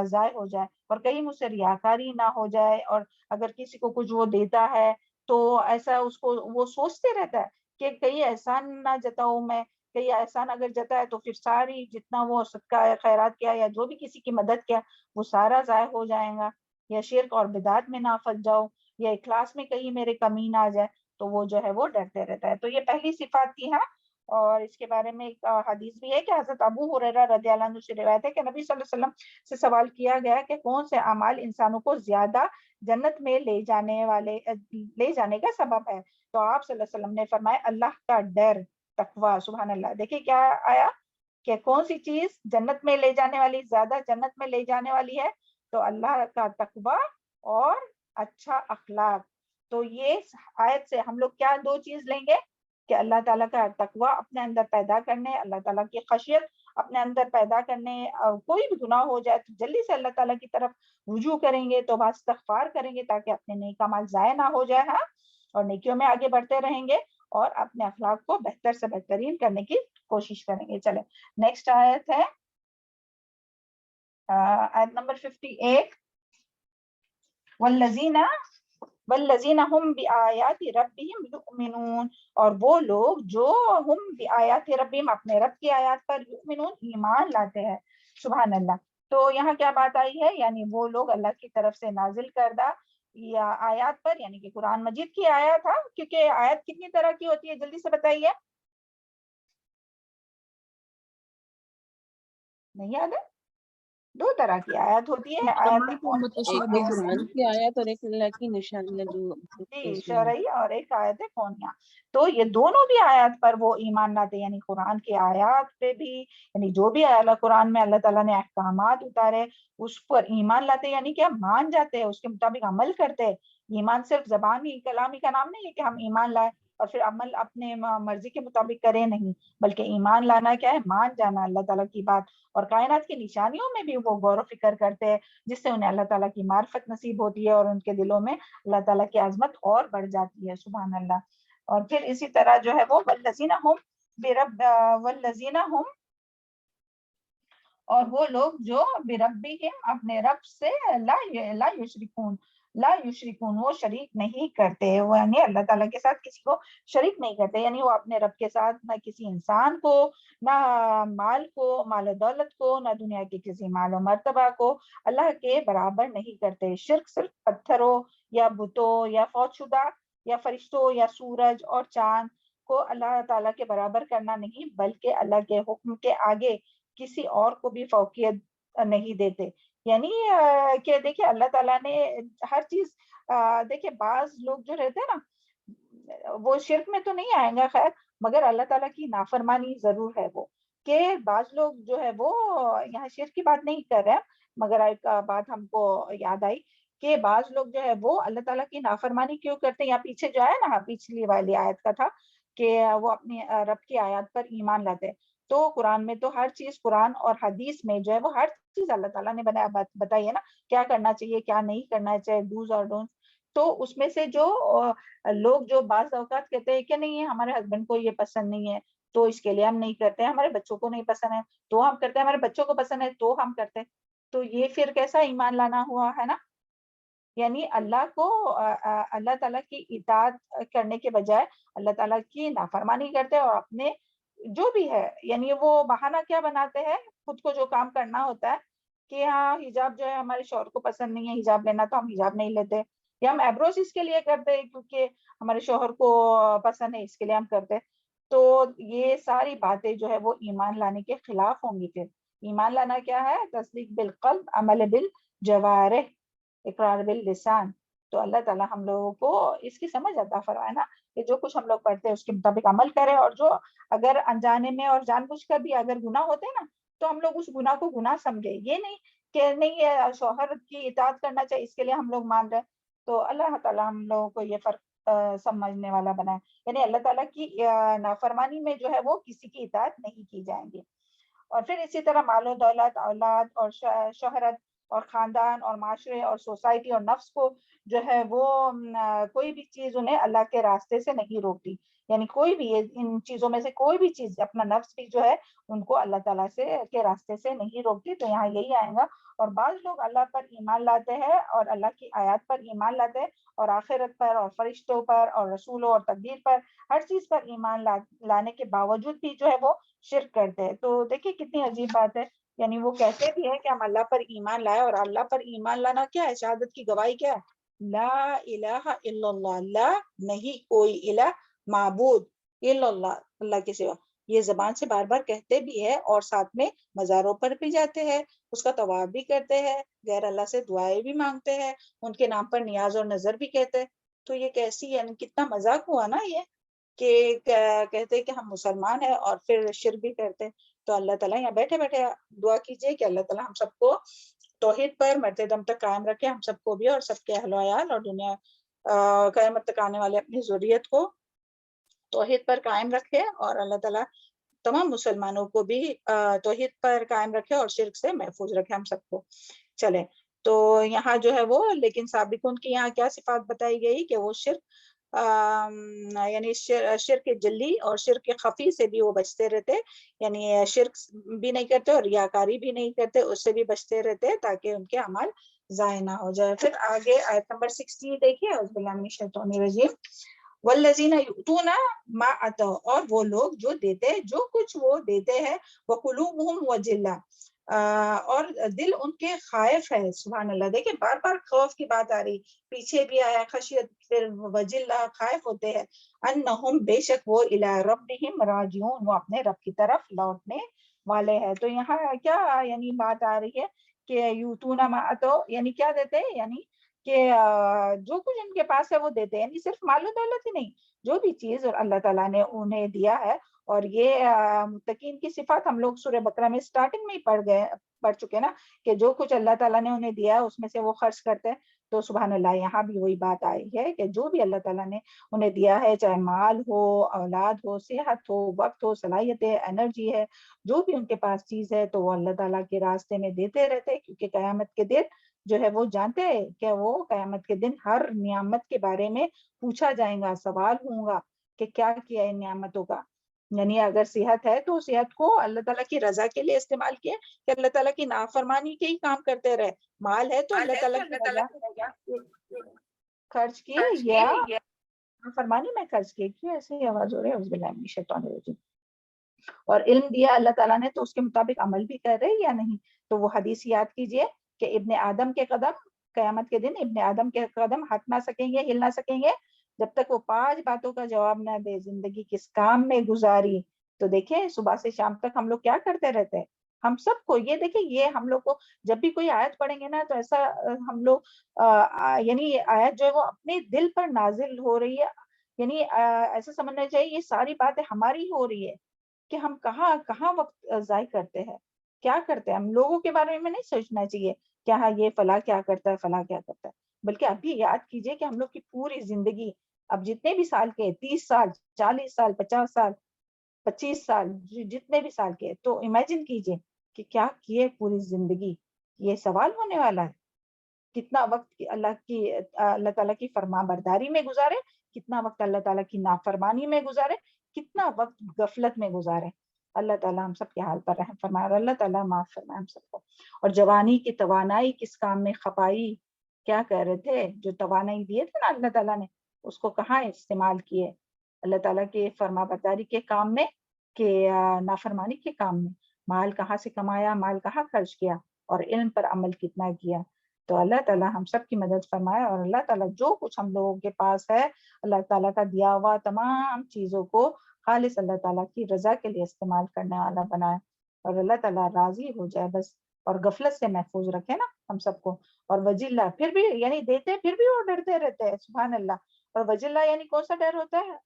ضائع ہو جائے، اور کہیں مجھ سے ریاکاری نہ ہو جائے، اور اگر کسی کو کچھ وہ دیتا ہے تو ایسا اس کو وہ سوچتے رہتا ہے کہ کہیں احسان نہ جتاؤں میں، کہیں احسان اگر جتا ہے تو پھر ساری جتنا وہ صدقہ خیرات کیا یا جو بھی کسی کی مدد کیا وہ سارا ضائع ہو جائے گا، یا شرک اور بدعت میں نہ پھنس جاؤ، یا اخلاص میں کہیں میرے کمی نہ آ جائے، تو وہ جو ہے وہ ڈرتے رہتا ہے۔ تو یہ پہلی صفات کی ہے، اور اس کے بارے میں ایک حدیث بھی ہے کہ حضرت ابو ہریرہ رضی اللہ عنہ سے روایت ہے کہ نبی صلی اللہ علیہ وسلم سے سوال کیا گیا کہ کون سے اعمال انسانوں کو زیادہ جنت میں لے جانے کا سبب ہے، تو آپ صلی اللہ علیہ وسلم نے فرمایا اللہ کا ڈر، تقوی۔ سبحان اللہ، دیکھیں کیا آیا کہ کون سی چیز جنت میں لے جانے والی، زیادہ جنت میں لے جانے والی ہے؟ تو اللہ کا تقوی اور اچھا اخلاق۔ تو یہ آیت سے ہم لوگ کیا 2 چیز لیں گے کہ اللہ تعالیٰ کا تقوی اپنے اندر پیدا کرنے، اللہ تعالیٰ کی خشیت اپنے اندر پیدا کرنے، اور کوئی بھی گناہ ہو جائے تو جلدی سے اللہ تعالیٰ کی طرف رجوع کریں گے، توبہ استغفار کریں گے تاکہ اپنے نیک اعمال ضائع نہ ہو جائے، ہاں، اور نیکیوں میں آگے بڑھتے رہیں گے اور اپنے اخلاق کو بہتر سے بہترین کرنے کی کوشش کریں گے۔ چلیں نیکسٹ آیت ہے آیت نمبر 58، والذین هم بآیات ربہم یؤمنون، اور وہ لوگ جو ہم بآیات ربہم اپنے رب کی آیات پر یؤمنون ایمان لاتے ہیں۔ سبحان اللہ۔ تو یہاں کیا بات آئی ہے؟ یعنی وہ لوگ اللہ کی طرف سے نازل کردہ یا آیات پر، یعنی کہ قرآن مجید کی آیات، ہاں، کیونکہ آیت کتنی طرح کی ہوتی ہے جلدی سے بتائیے، نہیں یاد ہے؟ دو طرح کی آیت ہوتی ہے، آیت ایک کونیہ، قرآن کی آیت اور ایک اللہ کی نشانیاں جو جی شرعی، اور ایک آیت کونیہ. تو یہ دونوں بھی آیات پر وہ ایمان لاتے، یعنی قرآن کی آیات پہ بھی، یعنی جو بھی قرآن میں اللہ تعالیٰ نے احکامات اتارے اس پر ایمان لاتے، یعنی کہ ہم مان جاتے ہیں، اس کے مطابق عمل کرتے ہیں. ایمان صرف زبانی کلامی کا نام نہیں ہے کہ ہم ایمان لائے اور پھر عمل اپنے مرضی کے مطابق کریں، نہیں، بلکہ ایمان لانا کیا ہے، مان جانا اللہ تعالیٰ کی بات، اور کائنات کی نشانیوں میں بھی وہ غور و فکر کرتے ہیں، جس سے انہیں اللہ تعالیٰ کی معرفت نصیب ہوتی ہے اور ان کے دلوں میں اللہ تعالیٰ کی عظمت اور بڑھ جاتی ہے. سبحان اللہ. اور پھر اسی طرح جو ہے وہ والذین هم برب والذین هم، اور وہ لوگ جو بربہم اپنے رب سے لا یشرکون وہ شریک نہیں کرتے، وہ یعنی اللہ تعالیٰ کے ساتھ کسی کو شریک نہیں کرتے، یعنی وہ اپنے رب کے ساتھ نہ کسی انسان کو، نہ مال کو، مال و دولت کو، نہ دنیا کے کسی مال و مرتبہ کو اللہ کے برابر نہیں کرتے. شرک صرف پتھروں یا بتوں یا فوت شدہ یا فرشتوں یا سورج اور چاند کو اللہ تعالیٰ کے برابر کرنا نہیں، بلکہ اللہ کے حکم کے آگے کسی اور کو بھی فوقیت نہیں دیتے. یعنی کہ دیکھیں اللہ تعالیٰ نے ہر چیز، دیکھیں بعض لوگ جو رہتے ہیں نا وہ شرک میں تو نہیں آئیں گا خیر، مگر اللہ تعالیٰ کی نافرمانی ضرور ہے. وہ کہ بعض لوگ جو ہے وہ یہاں شرک کی بات نہیں کر رہے، مگر ایک بات ہم کو یاد آئی کہ بعض لوگ جو ہے وہ اللہ تعالیٰ کی نافرمانی کیوں کرتے ہیں. یا پیچھے جو ہے نا پچھلی والی آیت کا تھا کہ وہ اپنی رب کی آیات پر ایمان لاتے. تو قرآن میں تو ہر چیز، قرآن اور حدیث میں جو ہے وہ ہر چیز اللہ تعالیٰ نے بتائی ہے نا، کیا کرنا چاہیے کیا نہیں کرنا چاہیے، ڈوز اور ڈونٹس. تو اس میں سے جو لوگ جو بعض اوقات کہتے ہیں کہ نہیں ہمارے ہسبینڈ کو یہ پسند نہیں ہے تو اس کے لیے ہم نہیں کرتے، ہمارے بچوں کو نہیں پسند ہے تو ہم کرتے ہیں، ہمارے بچوں کو پسند ہے تو ہم کرتے ہیں. تو یہ پھر کیسا ایمان لانا ہوا ہے نا. یعنی اللہ کو اللہ تعالیٰ کی اطاعت کرنے کے بجائے اللہ تعالیٰ کی نافرمانی کرتے اور اپنے جو بھی ہے، یعنی وہ بہانہ کیا بناتے ہیں، خود کو جو کام کرنا ہوتا ہے کہ ہاں حجاب جو ہے ہمارے شوہر کو پسند نہیں ہے حجاب لینا تو ہم حجاب نہیں لیتے، یا ہم ایبروز اس کے لیے کرتے ہیں کیونکہ ہمارے شوہر کو پسند ہے اس کے لیے ہم کرتے. تو یہ ساری باتیں جو ہے وہ ایمان لانے کے خلاف ہوں گی. پھر ایمان لانا کیا ہے، تصدیق بالقلب، عمل بالجوارح، اقرار باللسان. تو اللہ تعالیٰ ہم لوگوں کو اس کی سمجھ عطا فرمائے نا کہ جو کچھ ہم لوگ پڑھتے ہیں اس کے مطابق عمل کریں، اور جو اگر انجانے میں اور جان بوجھ کر بھی اگر گناہ ہوتے ہیں نا تو ہم لوگ اس گناہ کو گناہ سمجھے، یہ نہیں کہ نہیں یہ شوہر کی اطاعت کرنا چاہیے اس کے لیے ہم لوگ مان رہے. تو اللہ تعالیٰ ہم لوگوں کو یہ فرق سمجھنے والا بنائے، یعنی اللہ تعالیٰ کی نافرمانی میں جو ہے وہ کسی کی اطاعت نہیں کی جائیں گی. اور پھر اسی طرح مال و دولت، اولاد اور شہرت اور خاندان اور معاشرے اور سوسائٹی اور نفس کو جو ہے وہ کوئی بھی چیز انہیں اللہ کے راستے سے نہیں روکتی. یعنی کوئی بھی ان چیزوں میں سے کوئی بھی چیز، اپنا نفس بھی جو ہے ان کو اللہ تعالیٰ کے راستے سے نہیں روکتی. تو یہاں یہی آئے گا. اور بعض لوگ اللہ پر ایمان لاتے ہیں اور اللہ کی آیات پر ایمان لاتے ہیں اور آخرت پر اور فرشتوں پر اور رسولوں اور تقدیر پر، ہر چیز پر ایمان لانے کے باوجود بھی جو ہے وہ شرک کرتے ہیں. تو دیکھیں کتنی عجیب بات ہے. یعنی وہ کہتے بھی ہیں کہ ہم اللہ پر ایمان لائے، اور اللہ پر ایمان لانا کیا ہے، شہادت کی گواہی کیا ہے، لا الہ الا اللہ، لا نہیں کوئی الہ معبود الا اللہ، اللہ کے سوا. یہ زبان سے بار بار کہتے بھی ہے اور ساتھ میں مزاروں پر بھی جاتے ہیں، اس کا طواف بھی کرتے ہیں، غیر اللہ سے دعائیں بھی مانگتے ہیں، ان کے نام پر نیاز اور نظر بھی کہتے ہیں. تو یہ کیسی، یعنی کتنا مذاق ہوا نا یہ کہ کہتے کہ ہم مسلمان ہیں اور پھر شرک بھی کرتے. تو اللہ تعالیٰ یہاں بیٹھے بیٹھے دعا کیجئے کہ اللہ تعالیٰ ہم سب کو توحید پر مرتے دم تک قائم رکھے، ہم سب کو بھی اور سب کے اہل و عیال اور دنیا قیامت تک آنے والے اپنی ذریت کو توحید پر قائم رکھے، اور اللہ تعالیٰ تمام مسلمانوں کو بھی توحید پر قائم رکھے اور شرک سے محفوظ رکھے ہم سب کو. چلے تو یہاں جو ہے وہ لیکن سابقون کی یہاں کیا صفات بتائی گئی کہ وہ شرک یعنی شرک جلی اور شرک خفی سے بھی وہ بچتے رہتے، یعنی شرک بھی نہیں کرتے اور ریاکاری بھی نہیں کرتے، اس سے بھی بچتے رہتے تاکہ ان کے اعمال ضائع نہ ہو جائے. پھر آگے آیت نمبر 60 دیکھیے، اعوذ باللہ من الشیطان الرجیم. والذین یؤتون ما اتوا، اور وہ لوگ جو دیتے جو کچھ وہ دیتے ہیں، وقلوبہم وجلہ، اور دل ان کے خائف ہے. سبحان اللہ. دیکھیں بار بار خوف کی بات آ رہی، پیچھے بھی آیا خشیت، پھر وجلہ خائف ہوتے ہیں. انہم بے شک وہ الی ربہم راجعون، وہ اپنے رب کی طرف لوٹنے والے ہیں. تو یہاں کیا یعنی بات آ رہی ہے کہ یوتونا ما تو یعنی کیا دیتے ہیں, یعنی کہ جو کچھ ان کے پاس ہے وہ دیتے ہیں, یعنی صرف مال و دولت ہی نہیں, جو بھی چیز اور اللہ تعالیٰ نے انہیں دیا ہے. اور یہ متقین کی صفات ہم لوگ سورہ بقرہ میں سٹارٹنگ میں ہی پڑھ چکے نا, کہ جو کچھ اللہ تعالیٰ نے انہیں دیا ہے اس میں سے وہ خرچ کرتے ہیں. تو سبحان اللہ, یہاں بھی وہی بات آئی ہے کہ جو بھی اللہ تعالیٰ نے انہیں دیا ہے, چاہے مال ہو, اولاد ہو, صحت ہو, وقت ہو, صلاحیت ہے, انرجی ہے, جو بھی ان کے پاس چیز ہے, تو وہ اللہ تعالیٰ کے راستے میں دیتے رہتے, کیونکہ قیامت کے دن جو ہے وہ جانتے ہیں کہ وہ قیامت کے دن ہر نعمت کے بارے میں پوچھا جائے گا, سوال ہوگا کہ کیا کیا ان نعمتوں کا. یعنی اگر صحت ہے تو صحت کو اللہ تعالیٰ کی رضا کے لیے استعمال کیا, کہ اللہ تعالیٰ کی نافرمانی کے ہی کام کرتے رہے. مال ہے تو اللہ تعالیٰ کی رضا خرچ کی یا نافرمانی میں خرچ کی. کیوں ایسی آواز ہو رہی ہے؟ اعوذ باللہ من الشیطان الرجیم. اور علم دیا اللہ تعالیٰ نے تو اس کے مطابق عمل بھی کر رہے یا نہیں. تو وہ حدیث یاد کیجئے کہ ابن آدم کے قدم, قیامت کے دن ابن آدم کے قدم ہٹ نہ سکیں گے, ہل نہ سکیں گے جب تک وہ 5 باتوں کا جواب نہ دے. زندگی کس کام میں گزاری. تو دیکھیں صبح سے شام تک ہم لوگ کیا کرتے رہتے ہیں. ہم سب کو یہ دیکھیں, یہ ہم لوگ کو جب بھی کوئی آیت پڑھیں گے نا تو ایسا ہم لوگ یعنی آیت جو ہے وہ اپنے دل پر نازل ہو رہی ہے, یعنی ایسا سمجھنا چاہیے یہ ساری باتیں ہماری ہو رہی ہے کہ ہم کہاں وقت ضائع کرتے ہیں, کیا کرتے ہیں. ہم لوگوں کے بارے میں نہیں سوچنا چاہیے کہ ہاں یہ فلاں کیا کرتا ہے, فلاں کیا کرتا ہے, بلکہ ابھی یاد کیجئے کہ ہم لوگ کی پوری زندگی, اب جتنے بھی سال کے, 30 سال, 40 سال, 50 سال, 25 سال, جتنے بھی سال کے, تو امیجن کیجئے کہ کیا کیے پوری زندگی. یہ سوال ہونے والا ہے. کتنا وقت اللہ تعالیٰ کی فرما برداری میں گزارے, کتنا وقت اللہ تعالیٰ کی نافرمانی میں گزارے, کتنا وقت غفلت میں گزارے. اللہ تعالیٰ ہم سب کے حال پر رحم فرمائے اور اللہ تعالیٰ معاف فرمائے ہم سب کو. اور جوانی کی توانائی کس کام میں کھپائی. کیا کہہ رہے تھے, جو توانائی دیے تھے نا اللہ تعالیٰ نے, اس کو کہاں استعمال کیے. اللہ تعالیٰ کے فرما برداری کے کام میں کہ نافرمانی کے کام میں. مال کہاں سے کمایا, مال کہاں خرچ کیا, اور علم پر عمل کتنا کیا. تو اللہ تعالیٰ ہم سب کی مدد فرمائے, اور اللہ تعالیٰ جو کچھ ہم لوگوں کے پاس ہے اللہ تعالیٰ کا دیا ہوا تمام چیزوں کو خالص اللہ تعالیٰ کی رضا کے لیے استعمال کرنے والا بنائے, اور اللہ تعالیٰ راضی ہو جائے بس, اور غفلت سے محفوظ رکھے نا ہم سب کو. اور وجلہ, پھر بھی یعنی دیتے پھر بھی وہ ڈرتے رہتے ہیں, سبحان اللہ. اور وجلہ یعنی کون سا ڈر ہوتا ہے,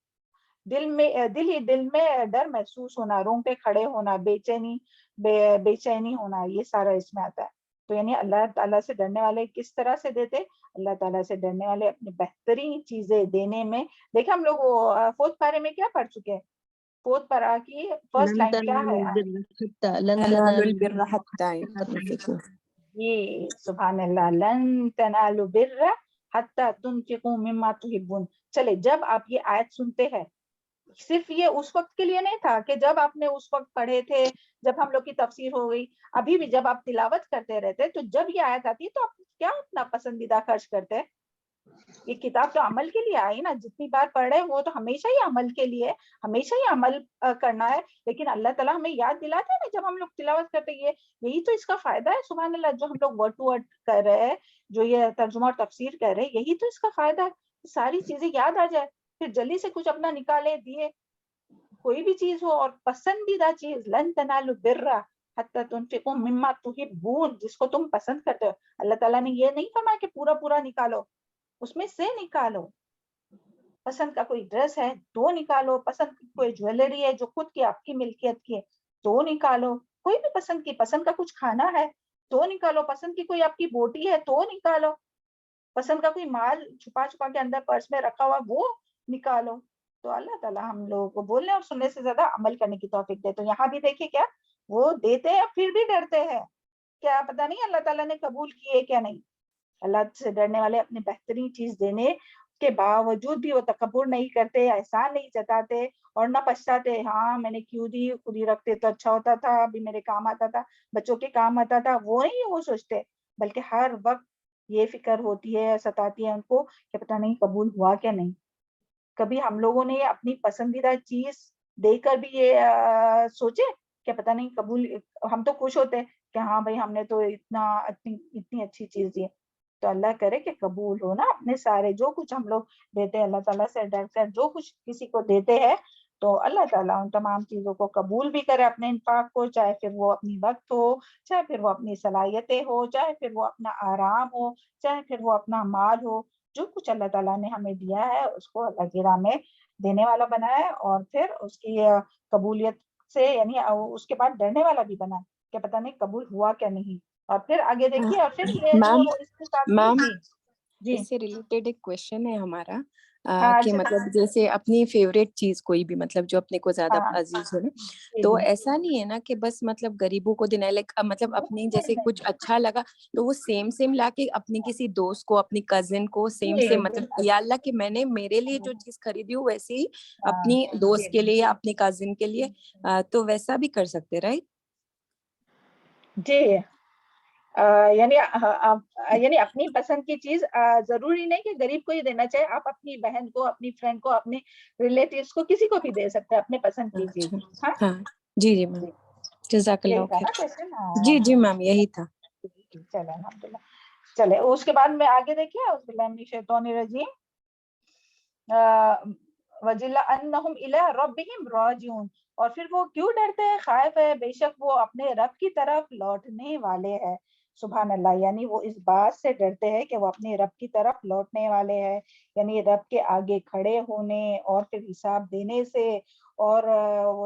دل میں ڈر محسوس ہونا, رونگٹے کھڑے ہونا, بے چینی ہونا, یہ سارا اس میں آتا ہے. تو یعنی اللہ تعالیٰ سے ڈرنے والے کس طرح سے دیتے, اللہ تعالیٰ سے ڈرنے والے اپنی بہترین چیزیں دینے میں. دیکھیں ہم لوگ 4 پارے میں کیا پڑھ چکے ہیں, 4 پارہ کی فرسٹ لن لائن کیا ہے, تنالوا البر حتى تنفقوا. جی سبحان اللہ, لن تنالوا البر حتى تنفقوا مما تحبون. چلے, جب آپ یہ آیت سنتے ہیں, صرف یہ اس وقت کے لیے نہیں تھا کہ جب آپ نے اس وقت پڑھے تھے, جب ہم لوگ کی تفسیر ہو گئی, ابھی بھی جب آپ تلاوت کرتے رہتے, تو جب یہ آیت آتی ہے تو آپ کیا اپنا پسندیدہ خرچ کرتے ہیں. یہ کتاب تو عمل کے لیے آئی نا, جتنی بار پڑھ رہے وہ تو ہمیشہ ہی عمل کے لیے, ہمیشہ ہی عمل کرنا ہے. لیکن اللہ تعالیٰ ہمیں یاد دلاتا ہے نا جب ہم لوگ تلاوت کرتے ہیں, یہی تو اس کا فائدہ ہے. سبحان اللہ, جو ہم لوگ ورڈ ٹو ورڈ کر رہے ہیں, جو یہ ترجمہ اور تفسیر کر رہے ہیں, یہی تو اس کا فائدہ ہے. ساری چیزیں یاد آ جائے, پھر جلدی سے کچھ اپنا نکالے دیے, کوئی بھی چیز ہو. اور پسندیدہ چیز, لن تنالوا البر حتی تنفقوا مما تحبون, جس کو تم پسند کرتے ہو. اللہ تعالیٰ نے یہ نہیں فرمایا کہ پورا نکالو, اس میں سے نکالو. پسند کا کوئی ڈریس ہے تو نکالو, پسند کی کوئی جویلری ہے جو خود کی آپ کی ملکیت کی ہے تو نکالو, کوئی بھی پسند کا کچھ کھانا ہے تو نکالو, پسند کی کوئی آپ کی بوٹی ہے تو نکالو, پسند کا کوئی مال چھپا کے اندر پرس میں رکھا ہوا وہ نکالو. تو اللہ تعالیٰ ہم لوگوں کو بولنے اور سننے سے زیادہ عمل کرنے کی توفیق دے. تو یہاں بھی دیکھیں کیا وہ دیتے ہیں پھر بھی ڈرتے ہیں, کیا پتہ نہیں اللہ تعالیٰ نے قبول کیے کیا نہیں. اللہ سے ڈرنے والے اپنے بہترین چیز دینے کے باوجود بھی وہ تکبر نہیں کرتے, احسان نہیں جتاتے اور نہ پچھتاتے, ہاں میں نے کیوں دی, خود ہی رکھتے تو اچھا ہوتا تھا, ابھی میرے کام آتا تھا, بچوں کے کام آتا تھا. وہ نہیں وہ سوچتے, بلکہ ہر وقت یہ فکر ہوتی ہے, ستاتی ہے ان کو کہ پتہ نہیں قبول ہوا کیا نہیں. کبھی ہم لوگوں نے اپنی پسندیدہ چیز دے کر بھی یہ سوچے کہ پتہ نہیں قبول, ہم تو خوش ہوتے کہ ہاں بھائی ہم نے تو اتنی اچھی چیز دی. تو اللہ کرے کہ قبول ہو نا اپنے سارے جو کچھ ہم لوگ دیتے ہیں. اللہ تعالیٰ سے ڈر کر جو کچھ کسی کو دیتے ہیں تو اللہ تعالیٰ ان تمام چیزوں کو قبول بھی کرے اپنے انفاق کو، چاہے پھر وہ اپنی وقت ہو، چاہے پھر وہ اپنی صلاحیتیں ہو، چاہے پھر وہ اپنا آرام ہو، چاہے پھر وہ اپنا مال ہو. جو کچھ اللہ تعالیٰ نے ہمیں دیا ہے اس کو اللہ کی راہ میں دینے والا بنائے، اور پھر اس کی قبولیت سے یعنی اس کے بعد ڈرنے والا بھی بنائے کہ پتہ نہیں قبول ہوا کیا نہیں. اور پھر آگے دیکھیے، اور پھر یہ جو میم اس کے ساتھ میم جی جی اس سے ریلیٹڈ ایک کوشچن ہے ہمارا ہاں کہ اچھا مطلب جیسے اپنی فیوریٹ چیز کوئی بھی مطلب جو اپنے کو زیادہ ہاں عزیز ہو نا، جی تو جی ایسا نہیں ہے نا کہ بس مطلب غریبوں کو دینا ہے، لائک مطلب اپنی جیسے کچھ اچھا لگا تو وہ سیم لا کے اپنی کسی دوست کو، اپنی کزن کو سیم جی مطلب یا اللہ کہ میں نے میرے لیے جو چیز خریدی ہوں ویسے ہی ہاں اپنی دوست کے لیے یا اپنی کزن کے لیے، تو ویسا بھی کر سکتے رائٹ. جی یعنی اپنی پسند کی چیز ضروری نہیں کہ غریب کو ہی دینا چاہیے، آپ اپنی بہن کو، اپنی فرینڈ کو، اپنے ریلیٹیوز کو، کسی کو بھی دے سکتے ہیں اپنے پسند کی چیز. اچھا ہاں ہاں جی جی میم، جزاک یہی اللہ تھا نا خیر. کوشچن. جی جی میم یہی تھا. چلے الحمدللہ. چلے اس کے بعد میں آگے دیکھیے، اعوذ باللہ من الشیطان الرجیم، وَجِلَّ أَنَّهُمْ إِلَىٰ رَبِّهِمْ رَاجِعُونَ. اور پھر وہ کیوں ڈرتے ہیں، خائف ہے، بے شک وہ اپنے رب کی طرف لوٹنے والے ہیں. سبحان اللہ، یعنی وہ اس بات سے ڈرتے ہیں کہ وہ اپنے رب کی طرف لوٹنے والے ہیں، یعنی رب کے آگے کھڑے ہونے اور پھر حساب دینے سے. اور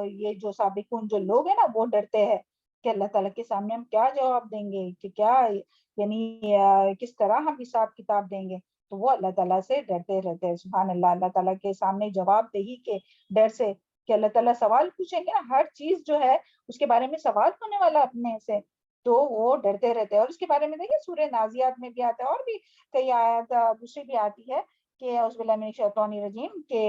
یہ جو سابقون جو لوگ ہیں نا وہ ڈرتے ہیں کہ اللہ تعالیٰ کے سامنے ہم کیا جواب دیں گے، کہ کیا یعنی کس طرح ہم حساب کتاب دیں گے. تو وہ اللہ تعالیٰ سے ڈرتے رہتے ہیں. سبحان اللہ، اللہ تعالیٰ کے سامنے جواب دہی کے ڈر سے کہ اللہ تعالیٰ سوال پوچھیں گے نا، ہر چیز جو ہے اس کے بارے میں سوال ہونے والا اپنے سے، تو وہ ڈرتے رہتے ہیں. اور اس کے بارے میں دیکھیں سورہ نازیات میں بھی آتا ہے، اور بھی کئی آیات دوسری بھی آتی ہے کہ اعوذ باللہ من الشیطان الرجیم، کہ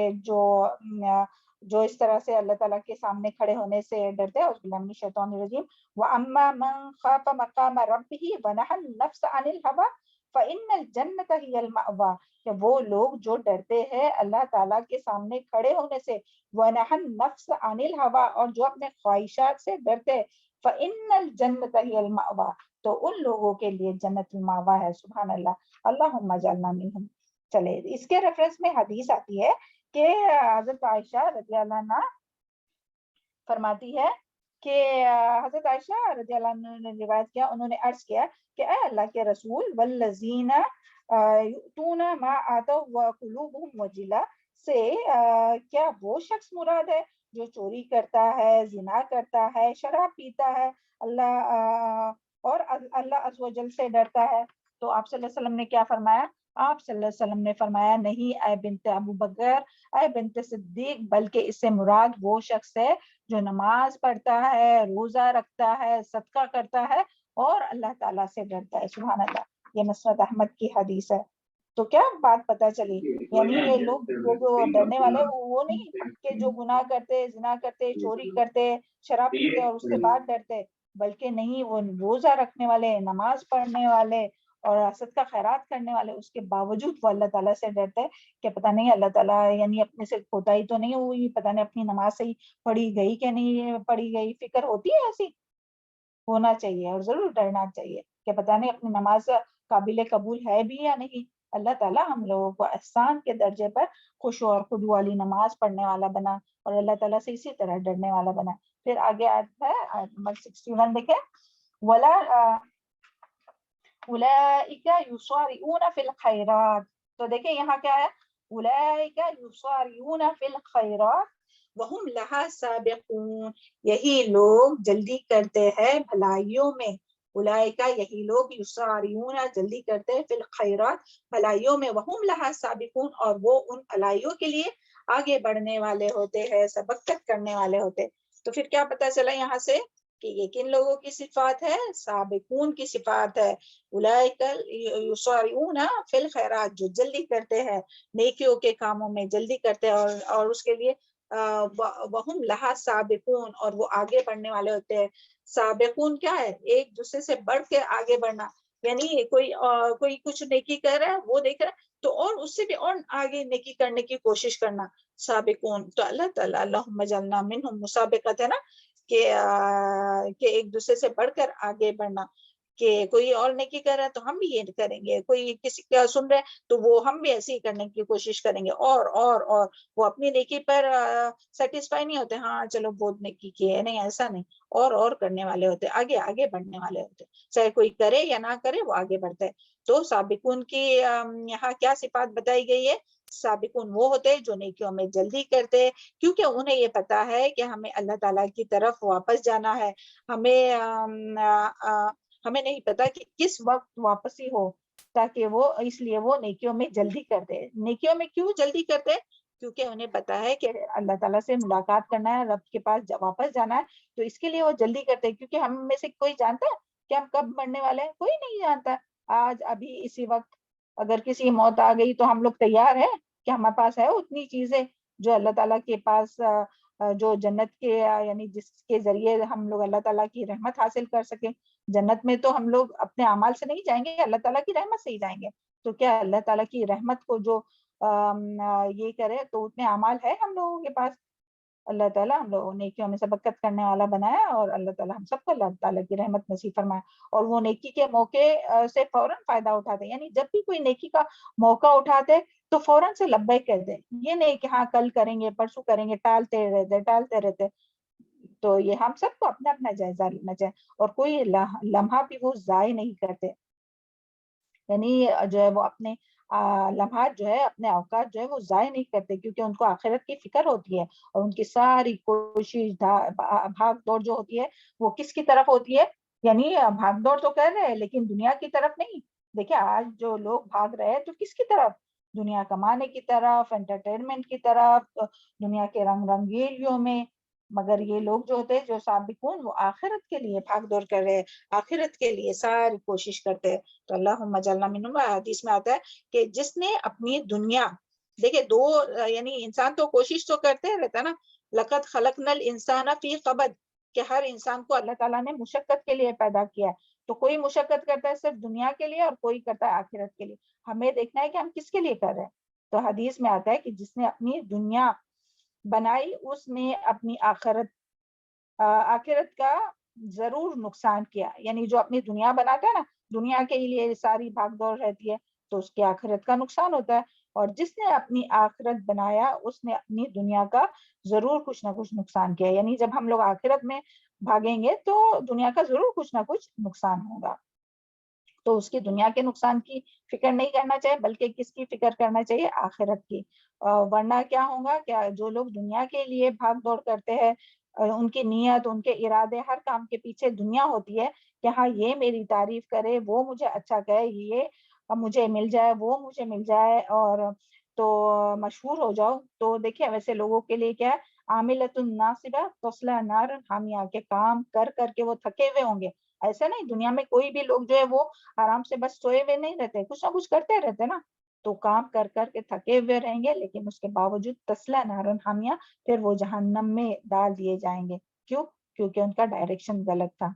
جو اس طرح سے اللہ تعالیٰ کے سامنے کھڑے ہونے سے ڈرتے ہیں. اعوذ باللہ من الشیطان الرجیم، وَأَمَّا مَنْ خَافَ مَقَامَ رَبِّهِ وَنَهَى النَّفْسَ عَنِ الْهَوَىٰ فَإِنَّ الْجَنَّةَ هِيَ الْمَأْوَىٰ. کہ وہ لوگ جو ڈرتے ہیں اللہ تعالیٰ کے سامنے کھڑے ہونے سے، وَنَهَى النَّفْسَ عَنِ الْهَوَىٰ، اور جو اپنے خواہشات سے ڈرتے ہیں، فَإِنَّ الْجَنَّةَ هِيَ الْمَأْوَىٰ، تو ان لوگوں کے لیے جنت المأویٰ ہے. سبحان اللہ، اللہم اجعلنا منہم. چلے اس کے ریفرنس میں حدیث آتی ہے کہ حضرت عائشہ رضی اللہ عنہ فرماتی ہے کہ حضرت عائشہ رضی اللہ عنہ نے روایت کیا، انہوں نے عرض کیا کہ اے اللہ کے رسول، والذین یؤتون ما آتوا وقلوبہم وجلہ سے کیا وہ شخص مراد ہے جو چوری کرتا ہے، زنا کرتا ہے، شراب پیتا ہے، اور اللہ عز و جل سے ڈرتا ہے؟ تو آپ صلی اللہ علیہ وسلم نے کیا فرمایا؟ آپ صلی اللہ علیہ وسلم نے فرمایا، نہیں اے بنت ابو بکر، اے بنت صدیق، بلکہ اس سے مراد وہ شخص ہے جو نماز پڑھتا ہے، روزہ رکھتا ہے، صدقہ کرتا ہے اور اللہ تعالیٰ سے ڈرتا ہے. سبحان اللہ، یہ مسند احمد کی حدیث ہے. تو کیا بات پتہ چلی، یعنی یہ لوگ جو ڈرنے والے وہ نہیں کہ جو گناہ کرتے، زنا کرتے، چوری کرتے، شراب پیتے اور اس کے بعد ڈرتے، بلکہ نہیں، وہ روزہ رکھنے والے، نماز پڑھنے والے اور صدقہ خیرات کرنے والے، اس کے باوجود وہ اللہ تعالیٰ سے ڈرتے ہیں کہ پتہ نہیں اللہ تعالیٰ یعنی اپنے سے کوتاہی تو نہیں ہوئی، پتہ نہیں اپنی نماز صحیح پڑھی گئی کہ نہیں پڑھی گئی. فکر ہوتی ہے ایسی؟ ہونا چاہیے اور ضرور ڈرنا چاہیے کہ پتہ نہیں اپنی نماز قابل قبول ہے بھی یا نہیں. اللہ تعالیٰ ہم لوگوں کو احسان کے درجے پر خشوع اور خضوع والی نماز پڑھنے والا بنا اور اللہ تعالیٰ سے اسی طرح ڈرنے والا بنا. پھر آگے آتا ہے آیت نمبر 61 دیکھیں، ولا اولئک یسارعون فی الخیرات. تو دیکھیں یہاں کیا ہے، اولئک یسارعون فی الخیرات وہم لہا سابقون. یہی لوگ جلدی کرتے ہیں بھلائیوں میں. اولئک یہی لوگ یسارعون جلدی کرتے ہیں فی الخیرات بھلائیوں میں، وہم لہا سابقون اور وہ ان بھلائیوں کے لیے آگے بڑھنے والے ہوتے ہیں، سبقت کرنے والے ہوتے. تو پھر کیا پتہ چلا یہاں سے کہ یہ کن لوگوں کی صفات ہے؟ سابقون کی صفات ہے. اولئک یسارعون فی الخیرات، جو جلدی کرتے ہیں نیکیوں کے کاموں میں، جلدی کرتے ہیں اور اس کے لیے وہم لہا سابقون، اور وہ آگے بڑھنے والے ہوتے ہیں. سابقون کیا ہے؟ ایک دوسرے سے بڑھ کے آگے بڑھنا، یعنی کوئی کچھ نیکی کر رہا ہے، وہ دیکھ رہا ہے تو اور اس سے بھی اور آگے نیکی کرنے کی کوشش کرنا. سابقون، تو اللہ تعالیٰ اللہم اجعلنا منہم، مسابقت ہے نا کہ ایک دوسرے سے بڑھ کر آگے بڑھنا. کہ کوئی اور نیکی کر رہا ہے تو ہم بھی یہ کریں گے, کوئی کسی کا سن رہے ہیں تو وہ ہم بھی ایسے ہی کرنے کی کوشش کریں گے, اور وہ اپنی نیکی پر سیٹسفائی نہیں ہوتے, ہاں چلو بہت نیکی کی ہے, نہیں ایسا نہیں, اور کرنے والے ہوتے, آگے آگے بڑھنے والے ہوتے, چاہے کوئی کرے یا نہ کرے وہ آگے بڑھتا ہے. تو سابقون کی یہاں کیا صفات بتائی گئی ہے؟ سابقون وہ ہوتے ہیں جو نیکیوں میں جلدی کرتے ہیں, کیونکہ انہیں یہ پتا ہے کہ ہمیں اللہ تعالیٰ کی طرف واپس جانا ہے, ہمیں نہیں پتا کہ کس وقت واپسی ہو, تاکہ وہ اس لیے وہ نیکیوں میں جلدی کرتے ہیں. نیکیوں میں کیوں جلدی کرتے ہیں؟ کیونکہ انہیں پتا ہے کہ اللہ تعالیٰ سے ملاقات کرنا ہے, رب کے پاس واپس جانا ہے, تو اس کے لیے وہ جلدی کرتے ہیں. کیونکہ ہم میں سے کوئی جانتا ہے کہ ہم کب مرنے والے ہیں؟ کوئی نہیں جانتا. آج ابھی اسی وقت اگر کسی کی موت آ گئی تو ہم لوگ تیار ہیں کہ ہمارے پاس ہے اتنی چیزیں جو اللہ تعالیٰ کے پاس, جو جنت کے یعنی جس کے ذریعے ہم لوگ اللہ تعالیٰ کی رحمت حاصل کر سکیں. جنت میں تو ہم لوگ اپنے اعمال سے نہیں جائیں گے, اللہ تعالیٰ کی رحمت سے ہی جائیں گے. تو کیا اللہ تعالیٰ کی رحمت کو جو یہ کرے تو اتنے اعمال ہے ہم لوگوں کے پاس. اللہ تعالیٰ ہم لوگوں نیکیوں میں سبقت کرنے والا بنایا, اور اللہ تعالیٰ ہم سب کو اللہ تعالیٰ کی رحمت نصیب فرمائے, اور وہ نیکی کے موقع سے فوراً فائدہ اٹھاتے. یعنی جب بھی کوئی نیکی کا موقع اٹھاتے تو فوراً سے لبیک کہتے, یہ نہیں کہ ہاں کل کریں گے پرسوں کریں گے, ٹالتے رہتے. تو یہ ہم سب کو اپنا اپنا جائزہ لینا چاہیے, اور کوئی لمحہ بھی وہ ضائع نہیں کرتے. یعنی جو ہے وہ اپنے لمحات جو ہے, اپنے اوقات جو ہے وہ ضائع نہیں کرتے, کیونکہ ان کو آخرت کی فکر ہوتی ہے, اور ان کی ساری کوشش بھاگ دوڑ جو ہوتی ہے وہ کس کی طرف ہوتی ہے؟ یعنی بھاگ دوڑ تو کر رہے ہیں لیکن دنیا کی طرف نہیں. دیکھیں آج جو لوگ بھاگ رہے ہیں تو کس کی طرف؟ دنیا کمانے کی طرف, انٹرٹینمنٹ کی طرف, دنیا کے رنگ رنگیلیوں میں. مگر یہ لوگ جو ہوتے ہیں جو سابقون, وہ آخرت کے لیے بھاگ دوڑ کر رہے ہیں, آخرت کے لیے ساری کوشش کرتے ہیں. تو اللہم اجعلنا منہم. حدیث میں آتا ہے کہ جس نے اپنی دنیا, دیکھیں دو یعنی انسان تو کوشش تو کرتے رہتا نا, لقد خلقنا الانسان فی کبد, کہ ہر انسان کو اللہ تعالیٰ نے مشقت کے لیے پیدا کیا ہے. تو کوئی مشقت کرتا ہے صرف دنیا کے لیے, اور کوئی کرتا ہے آخرت کے لیے. ہمیں دیکھنا ہے کہ ہم کس کے لیے کر رہے ہیں. تو حدیث میں آتا ہے کہ جس نے اپنی دنیا بنائی اس نے اپنی آخرت کا ضرور نقصان کیا. یعنی جو اپنی دنیا بناتا ہے نا, دنیا کے لیے ساری بھاگ دوڑ رہتی ہے, تو اس کی آخرت کا نقصان ہوتا ہے. اور جس نے اپنی آخرت بنایا اس نے اپنی دنیا کا ضرور کچھ نہ کچھ نقصان کیا. یعنی جب ہم لوگ آخرت میں بھاگیں گے تو دنیا کا ضرور کچھ نہ کچھ نقصان ہوگا. تو اس کی دنیا کے نقصان کی فکر نہیں کرنا چاہیے, بلکہ کس کی فکر کرنا چاہیے؟ آخرت کی. ورنہ کیا ہوگا, کیا جو لوگ دنیا کے لیے بھاگ دوڑ کرتے ہیں, ان کی نیت, ان کے ارادے, ہر کام کے پیچھے دنیا ہوتی ہے کہ ہاں یہ میری تعریف کرے, وہ مجھے اچھا کہے, یہ مجھے مل جائے, وہ مجھے مل جائے, اور تو مشہور ہو جاؤ. تو دیکھیں ویسے لوگوں کے لیے کیا ہے, عاملۃ ناصبہ تصلی نارا حامیہ, کے کام کر کر کے وہ تھکے ہوئے ہوں گے. ایسا نہیں, دنیا میں کوئی بھی لوگ جو ہے وہ آرام سے بس سوئے ہوئے نہیں رہتے, کچھ نہ کچھ کرتے رہتے نا. تو کام کر کر کے تھکے ہوئے رہیں گے, لیکن اس کے باوجود تصلی نارا حامیہ, پھر وہ جہنم میں ڈال دیے جائیں گے. کیوں؟ کیونکہ ان کا ڈائریکشن غلط تھا.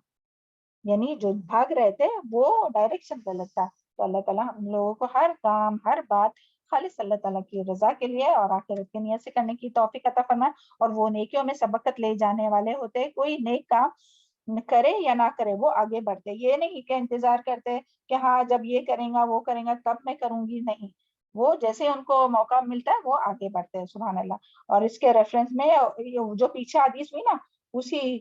یعنی جو بھاگ رہے تھے وہ ڈائریکشن غلط تھا. تو اللہ تعالیٰ ہم لوگوں کو ہر کام, ہر بات خالص اللہ تعالیٰ کی رضا کے لیے اور آخرت کی نیت سے کرنے کی توفیق عطا فرمائے. اور وہ نیکیوں میں سبقت لے جانے والے ہوتے, کوئی نیک کام کرے یا نہ کرے وہ آگے بڑھتے. یہ نہیں کہ انتظار کرتے کہ ہاں جب یہ کریں گا وہ کریں گا تب میں کروں گی, نہیں, وہ جیسے ان کو موقع ملتا ہے وہ آگے بڑھتے ہیں. سبحان اللہ. اور اس کے ریفرنس میں جو پیچھے حدیث ہوئی نا, اسی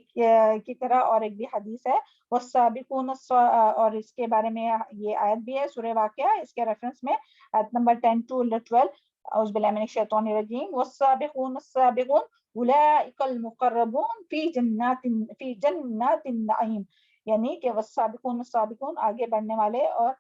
کی طرح اور ایک بھی حدیث ہے, والسابقون اور اس کے بارے میں یہ آیت بھی ہے سورہ واقعہ, اس کے ریفرنس میں آیت نمبر 10 to 12, اعوذ باللہ من الشیطان الرجیم, والسابقون السابقون اولئک المقربون فی جنات النعیم. یعنی کہ والسابقون السابقون, آگے بڑھنے والے, اور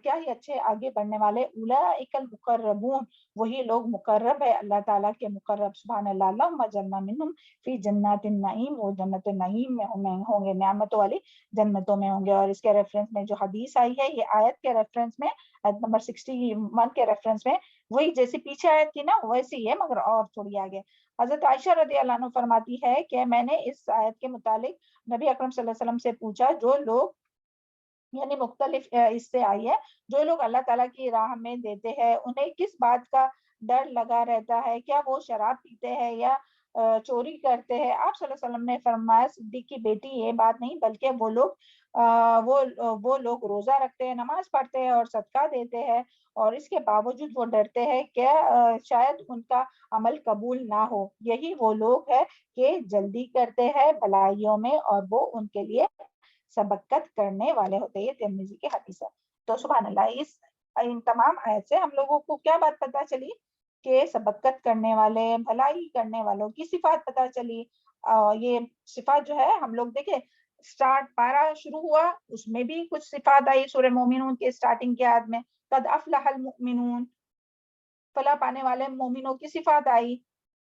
کیا ہی اچھے آگے بڑھنے والے, اولئک المقربون, وہی لوگ مقرب ہے اللہ تعالیٰ کے مقرب. سبحان اللہ. اللہم اجعلنا منہم فی جنات النعیم, وہ جنت النعیم میں ہوں گے, نعمتوں والی جنتوں میں ہوں گے. اور اس کے ریفرنس میں جو حدیث آئی ہے, یہ آیت کے ریفرنس میں, آیت نمبر 61 کے ریفرنس میں, وہی جیسی پیچھے آیت تھی نا ویسی ہے, مگر اور تھوڑی آگے. حضرت عائشہ رضی اللہ عنہ فرماتی ہے کہ میں نے اس آیت کے متعلق نبی اکرم صلی اللہ علیہ وسلم سے پوچھا, جو لوگ, یعنی مختلف اس سے آئی ہے, جو لوگ اللہ تعالیٰ کی راہ میں دیتے ہیں انہیں کس بات کا ڈر لگا رہتا ہے؟ کیا وہ شراب پیتے ہیں یا چوری کرتے ہیں؟ آپ صلی اللہ علیہ وسلم نے فرمایا, صدیق کی بیٹی, یہ بات نہیں, بلکہ وہ لوگ وہ لوگ روزہ رکھتے ہیں، نماز پڑھتے ہیں اور صدقہ دیتے ہیں، اور اس کے باوجود وہ ڈرتے ہیں کہ شاید ان کا عمل قبول نہ ہو، یہی وہ لوگ ہیں کہ جلدی کرتے ہیں بھلائیوں میں اور وہ ان کے لیے سبقت کرنے والے ہوتے ہیں۔ یہ ترمذی کی حدیث ہے۔ تو سبحان اللہ، ان تمام آیت سے ہم لوگوں کو کیا بات پتہ چلی کہ سبقت کرنے والے، بھلائی کرنے والوں کی صفات پتہ چلی۔ یہ صفات جو ہے ہم لوگ دیکھیں، سٹارٹ پارا شروع ہوا اس میں بھی کچھ صفات آئی سورہ مومنون کے سٹارٹنگ کے آیت میں، قد افلح المؤمنون، فلاح پانے والے مومنوں کی صفات آئی۔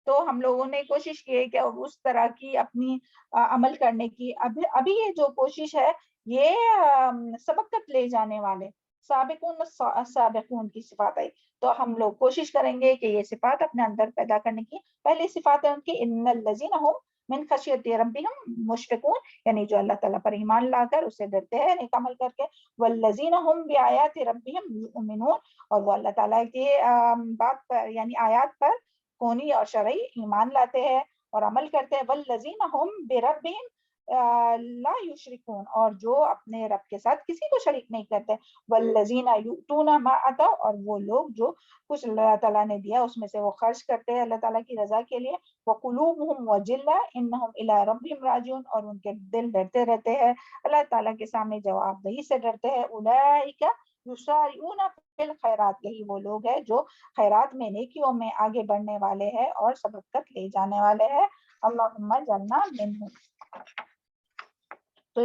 تو ہم لوگوں نے کوشش کی کہ اس طرح کی اپنی عمل کرنے کی، ابھی یہ جو کوشش ہے یہ سبقت لے جانے والے سابقون کی صفات آئی، تو ہم لوگ کوشش کریں گے کہ یہ صفات اپنے اندر پیدا کرنے کی۔ پہلی صفات ہے ان کی ان الذین هم من خشیت ربهم مشفقون، یعنی جو اللہ تعالیٰ پر ایمان لا کر اسے ڈرتے ہیں نیک عمل کر کے، والذین هم بآیات ربهم یؤمنون، اور وہ اللہ تعالیٰ کی بات پر یعنی آیات پر کونی اور شرعی ایمان لاتے ہیں اور عمل کرتے ہیں، والذین هم بربهم لا یشرکون، اور جو اپنے رب کے ساتھ کسی کو شریک نہیں کرتے، والذین یؤتون ما آتوا، اور وہ لوگ جو کچھ اللہ تعالیٰ نے دیا اس میں سے وہ خرچ کرتے ہیں اللہ تعالیٰ کی رضا کے لیے، وقلوبهم وجلہ انہم الی ربہم راجعون، اور ان کے دل ڈرتے رہتے ہیں اللہ تعالیٰ کے سامنے جواب دہی سے ڈرتے ہیں، اولئک یسارعون فی الخیرات، یہی وہ لوگ ہیں جو خیرات میں، نیکیوں میں آگے بڑھنے والے ہیں اور سبقت لے جانے والے ہیں، اللہم اجعلنا منہم۔ تو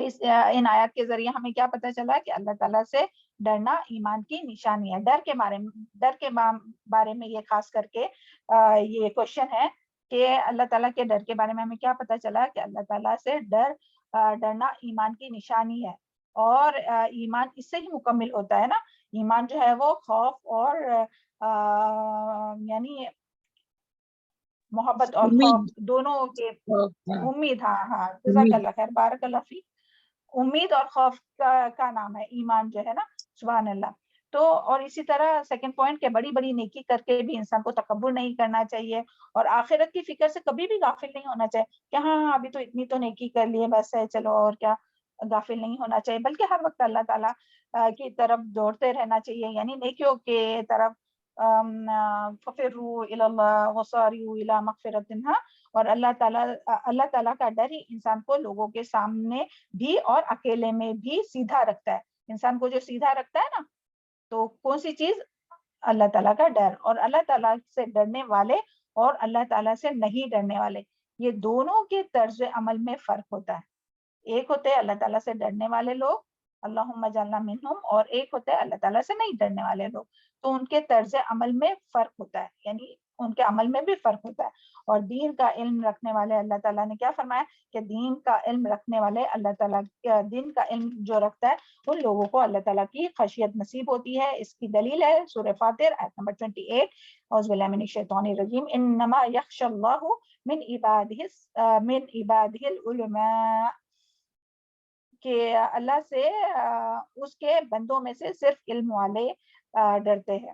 ان آیات کے ذریعے ہمیں کیا پتہ چلا کہ اللہ تعالیٰ سے ڈرنا ایمان کی نشانی ہے۔ ڈر کے بارے میں یہ خاص کر کے یہ کوشچن ہے کہ اللہ تعالیٰ کے ڈر کے بارے میں ہمیں کیا پتہ چلا کہ اللہ تعالیٰ سے ڈرنا ایمان کی نشانی ہے، اور ایمان اس سے ہی مکمل ہوتا ہے نا۔ ایمان جو ہے وہ خوف اور یعنی محبت اور خوف دونوں کے، امید، ہاں جزاک اللہ خیر، بارک اللہ فیک، امید اور خوف کا نام ہے ایمان جو ہے نا، سبحان اللہ۔ تو اور اسی طرح سیکنڈ پوائنٹ کہ بڑی بڑی نیکی کر کے بھی انسان کو تکبر نہیں کرنا چاہیے، اور آخرت کی فکر سے کبھی بھی غافل نہیں ہونا چاہیے کہ ہاں ابھی تو اتنی تو نیکی کر لیے بس ہے چلو اور کیا، غافل نہیں ہونا چاہیے، بلکہ ہر وقت اللہ تعالیٰ کی طرف دوڑتے رہنا چاہیے، یعنی نیکیوں کے طرف، ففروا الی اللہ وصارعوا الی مغفرۃ، اور اللہ تعالیٰ کا ڈر ہی انسان کو لوگوں کے سامنے بھی اور اکیلے میں بھی سیدھا رکھتا ہے۔ انسان کو جو سیدھا رکھتا ہے نا، تو کون سی چیز؟ اللہ تعالیٰ کا ڈر، اور اللہ تعالیٰ سے ڈرنے والے اور اللہ تعالیٰ سے نہیں ڈرنے والے، یہ دونوں کے طرز عمل میں فرق ہوتا ہے۔ ایک ہوتے ہیں اللہ تعالیٰ سے ڈرنے والے لوگ، اللہم اجعلنا منہم، اور ایک ہوتا ہے اللہ تعالیٰ سے نہیں ڈرنے والے لوگ، تو ان کے طرز عمل میں فرق ہوتا ہے، یعنی ان کے عمل میں بھی فرق ہوتا ہے۔ اور دین کا علم رکھنے والے، اللہ تعالیٰ نے کیا فرمایا کہ دین کا علم رکھنے والے، اللہ تعالیٰ دین کا علم جو رکھتا ہے ان لوگوں کو اللہ تعالیٰ کی خشیت نصیب ہوتی ہے۔ اس کی دلیل ہے سورہ فاطر آیت نمبر 28، اعوذ باللہ من الشیطان الرجیم، انما یخشی اللہ من عبادہ العلماء، کہ اللہ سے اس کے بندوں میں سے صرف علم والے ڈرتے ہیں۔